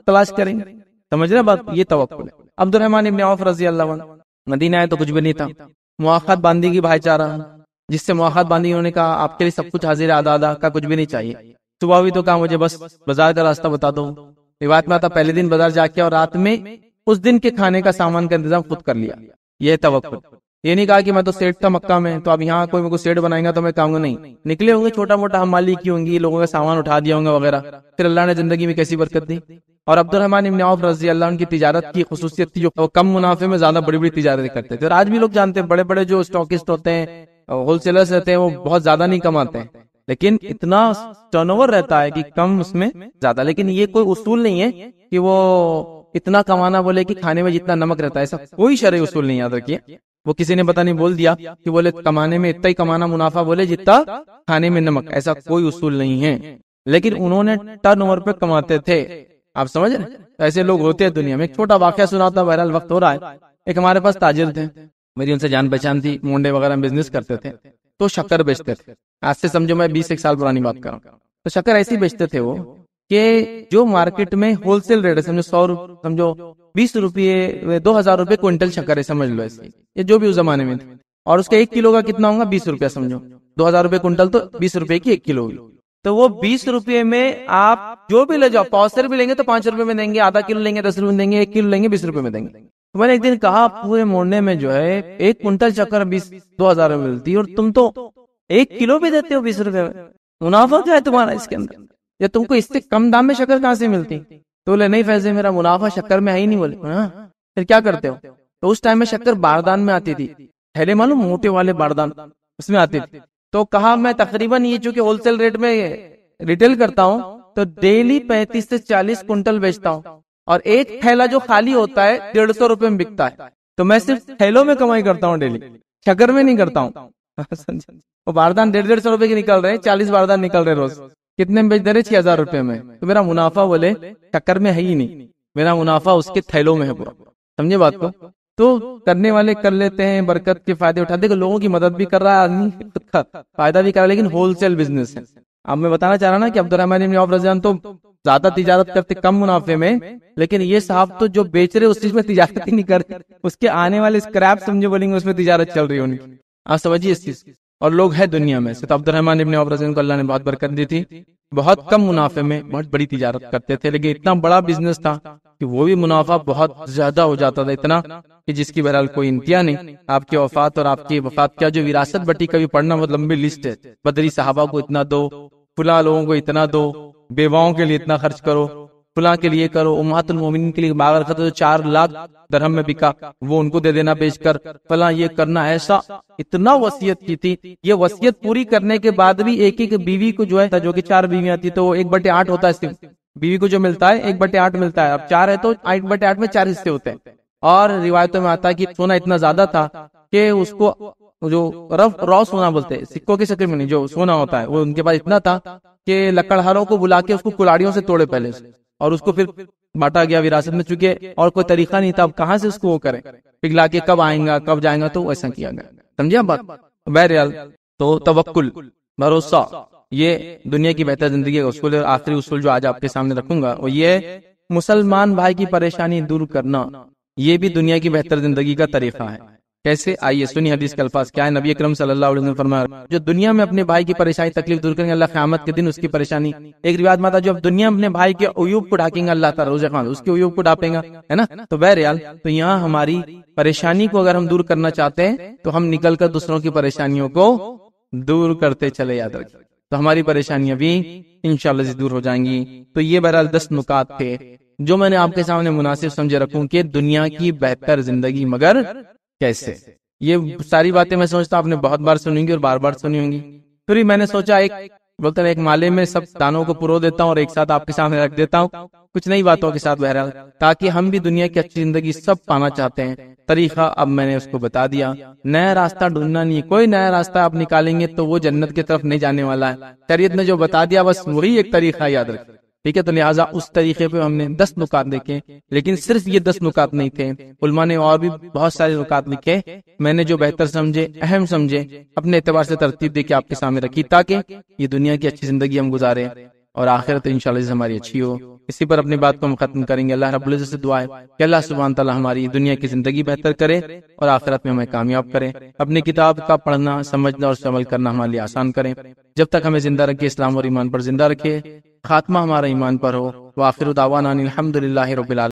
تلاش کریں گے. سمجھ رہے بات؟ یہ توکل ہے. عبد الرحمن ابن عوف رضی اللہ عنہ مدینہ آئے تو کچھ بھی نہیں تھا, مواخات باندھی کی بھائی چارہ, جس سے مواخات باندھی انہوں نے کہا آپ کے لیے سب کچھ حاضر آدھا کا, کچھ بھی نہیں چاہیے. صبح ہوئی تو کہا مجھے بس بازار کا راستہ بتا دو. روایت میں آتا پہلے دن بازار جا کے اور رات میں اس دن کے کھانے کا سامان کا انتظام خود کر لیا. یہ توکل. یہ نہیں کہا کہ میں تو سیٹ تھا مکہ میں, تو اب یہاں کوئی میرے کو سیٹ بنائے گا تو میں کہوں گا نہیں. نکلے ہوں گے چھوٹا موٹا حمالی کی ہوں گی, لوگوں کا سامان اٹھا دیا ہوں گا وغیرہ, پھر اللہ نے زندگی میں کیسی برکت دی. اور عبد الرحمن ابن عوف رضی اللہ عنہ کی تجارت کی خصوصیت تھی, جو کم منافع میں زیادہ بڑی بڑی تجارتیں کرتے تھے. اور آج بھی لوگ جانتے ہیں, بڑے بڑے جو اسٹاکسٹ ہوتے ہیں, ہول سیلرز رہتے ہیں, وہ بہت زیادہ نہیں کماتے ہیں, لیکن اتنا ٹرن اوور رہتا ہے کہ کم اس میں زیادہ. لیکن یہ کوئی اصول نہیں ہے کہ وہ اتنا کمانا بولے کہ کھانے میں جتنا نمک رہتا ہے, ایسا کوئی شرعی اصول نہیں. یاد رکھیے, وہ کسی نے پتہ نہیں بول دیا کہ بولے کمانے میں اتنا ہی کمانا منافع بولے جتنا کھانے میں نمک, ایسا کوئی اصول نہیں ہے. لیکن انہوں نے ٹرن اوور پہ کماتے تھے. آپ سمجھ رہے, ایسے لوگ ہوتے ہیں دنیا میں. ایک چھوٹا واقعہ سناتا, بہرحال وقت ہو رہا ہے. ایک ہمارے پاس تاجر تھے, میری ان سے جان پہچان تھی, مونڈے وغیرہ بزنس کرتے تھے, تو شکر بیچتے تھے. آج سے سمجھو میں 20 سال پرانی بات کر رہا ہوں. تو شکر ایسی بیچتے تھے وہ کہ جو مارکیٹ میں ہول سیل ریٹ ہے, سمجھو 100 سمجھو 20 روپے 2000 روپے کوئنٹل شکر ہے, سمجھ لو ایسے, یہ جو بھی اس زمانے میں تھے. اور اس کا 1 کلو کا کتنا ہوگا 20 روپیہ, سمجھو 2000 روپے کوئنٹل تو 20 روپے کی 1 کلو ہوگی. تو وہ 20 روپے میں آپ جو بھی لے جاؤ, پاؤسر بھی لیں گے تو 5 روپے میں دیں گے, آدھا کلو لیں گے 10 روپے میں دیں گے, 1 کلو لیں گے 20 روپے میں دیں گے. تو میں نے ایک دن کہا پورے مونڈے میں جو ہے 1 کوئنٹل شکر 2000 میں ملتی, اور تم تو 1 کلو بھی دیتے ہو 20 روپے میں, منافع کیا ہے تمہارا اس کے اندر؟ یا تم کو اس سے کم دام میں شکر کہاں سے ملتی؟ تو بولے نہیں فیضے, میرا منافع شکر میں ہے ہی نہیں. بولے پھر کیا کرتے ہو؟ تو اس ٹائم میں شکر باردان میں آتی تھی, تھیلے معلوم موٹے والے باردان, اس میں آتی تھی. تو کہا میں تقریباً یہ چونکہ ہول سیل ریٹ میں ریٹیل کرتا ہوں, تو ڈیلی 35 سے 40 کوئنٹل بیچتا ہوں, اور ایک تھیلا جو خالی ہوتا ہے 150 روپے میں بکتا ہے. تو میں صرف تھیلوں میں کمائی کرتا ہوں ڈیلی, شکر میں نہیں کرتا ہوں. وہ باردان 150 روپے کے نکل رہے, 40 باردان نکل رہے روز, کتنے میں بیچ دے رہے 6000 روپے میں. تو میرا منافع بولے شکر میں ہے ہی نہیں, میرا منافع اس کے تھیلوں میں ہے پورا. سمجھے بات کو؟ تو کرنے والے کر لیتے ہیں، برکت کے فائدے اٹھاتے ہیں، لوگوں کی مدد بھی کر رہا ہے آدمی، خود کا فائدہ بھی کر رہا ہے، لیکن ہول سیل بزنس ہے۔ اب میں بتانا چاہ رہا نا کہ عبد الرحمن بن عوف رضی اللہ عنہ تو زیادہ تجارت کرتے کم منافع میں، لیکن یہ صاحب تو جو بیچ رہے اس چیز میں تجارت ہی نہیں کرتے، اس کے آنے والے اسکریپ سمجھے بولیں گے اس میں تجارت چل رہی ہے ان کی۔ آپ سمجھیے اس چیز، اور لوگ ہیں دنیا میں سے۔ تو عبد الرحمن بن عوف رضی اللہ عنہ کو اللہ نے بہت برکت دی تھی، بہت کم منافع میں بہت بڑی تجارت کرتے تھے، لیکن اتنا بڑا بزنس تھا کہ وہ بھی منافع بہت زیادہ ہو جاتا تھا، اتنا کہ جس کی بہرحال کوئی انتہا نہیں۔ آپ کی وفات اور آپ کی وفات کیا جو وراثت بٹی کبھی پڑھنا بہت لمبی لسٹ ہے، بدری صحابہ کو اتنا دو، فلاں لوگوں کو اتنا دو، بیواؤں کے لیے اتنا خرچ کرو، فلاں کے لیے کرو، امہات المومنین کے لیے باغ رکھا تو 4 لاکھ درہم میں بکا، وہ ان کو دے دینا بیچ کر، فلاں یہ کرنا، ایسا اتنا وصیت کی تھی۔ یہ وصیت پوری کرنے کے بعد بھی ایک ایک بیوی کو جو ہے، جو کہ 4 بیویاں تھی تو وہ 1/8 ہوتا ہے، صرف بیوی کو جو ملتا ہے 1/8 ملتا ہے، اب 4 ہے تو 1/8 میں 4 حصے ہوتے ہیں۔ اور روایتوں میں آتا ہے کہ سونا اتنا زیادہ تھا کہ اس کو جو رو سونا بولتے ہیں، سکوں کی شکل میں نہیں، جو سونا ہوتا ہے وہ ان کے پاس اتنا تھا کہ لکڑہاروں کو بلا کے اس کو کلاڑیوں سے توڑے پہلے سے، اور اس کو پھر بانٹا گیا وراثت میں، چونکہ اور کوئی طریقہ نہیں تھا، اب کہاں سے اس کو وہ کریں، پگھلا کے کب آئیں گا کب جائیں گا، تو ایسا کیا گیا۔ سمجھے بات؟ بہرحال تو توکل، بھروسہ، یہ دنیا کی بہتر زندگی کا اصول ہے۔ اور آخری اصول جو آج آپ کے سامنے رکھوں گا وہ یہ، مسلمان بھائی کی پریشانی دور کرنا، یہ بھی دنیا کی بہتر زندگی کا طریقہ ہے۔ کیسے؟ آئیے سنی حدیث کے الفاظ کیا ہے۔ نبی اکرم صلی اللہ علیہ وسلم فرمایا، جو دنیا میں اپنے بھائی کی پریشانی تکلیف دور کریں گے، اللہ قیامت کے دن اس کی پریشانی، ایک روایت میں آتا ہے جو اب دنیا میں اپنے بھائی کے عیوب کو ڈھانکیں گے، اللہ تعالیٰ روز قیامت اس کے عیوب کو ڈھانپے گا، ہے نا۔ تو بہرحال تو یہاں ہماری پریشانی کو اگر ہم دور کرنا چاہتے ہیں تو ہم نکل کر دوسروں کی پریشانیوں کو دور کرتے چلے، یاد رکھیں، تو ہماری پریشانیاں بھی انشاءاللہ دور ہو جائیں گی۔ تو یہ بہرحال 10 نکات تھے جو میں نے آپ کے سامنے مناسب سمجھے رکھوں کہ دنیا کی بہتر زندگی مگر کیسے۔ یہ ساری باتیں میں سمجھتا آپ نے بہت بار سنی گی اور بار بار سنی ہوں گی، پھر میں نے سوچا ایک مالے میں سب دانوں کو پرو دیتا ہوں اور ایک ساتھ آپ کے سامنے رکھ دیتا ہوں کچھ نئی باتوں کے ساتھ، بہرحال تاکہ ہم بھی دنیا کی اچھی زندگی سب پانا چاہتے ہیں۔ طریقہ اب میں نے اس کو بتا دیا، نیا راستہ ڈھونڈنا نہیں، کوئی نیا راستہ آپ نکالیں گے تو وہ جنت کی طرف نہیں جانے والا ہے۔ شریعت نے جو بتا دیا بس وہی ایک طریقہ، یاد رکھیں، ٹھیک ہے۔ تو لہٰذا اس طریقے پہ ہم نے 10 نکات دیکھے، لیکن صرف یہ 10 نکات نہیں تھے، علماء نے اور بھی بہت سارے نکات لکھے، میں نے جو بہتر سمجھے، اہم سمجھے، اپنے اعتبار سے ترتیب دے کے آپ کے سامنے رکھی، تاکہ یہ دنیا کی اچھی زندگی ہم گزارے اور آخرت انشاءاللہ ہماری اچھی ہو۔ اسی پر اپنی بات کو ہم ختم کریں گے۔ اللہ رب العزت سے دعا ہے کہ اللہ سبحانہ تعالیٰ ہماری دنیا کی زندگی بہتر کرے اور آخرت میں ہمیں کامیاب کرے، اپنی کتاب کا پڑھنا، سمجھنا اور عمل کرنا ہمارے لیے آسان کریں، جب تک ہمیں زندہ رکھے اسلام اور ایمان پر زندہ رکھے، خاتمہ ہمارا ایمان پر ہو۔ وآخر دعوانا الحمدللہ رب العالمین۔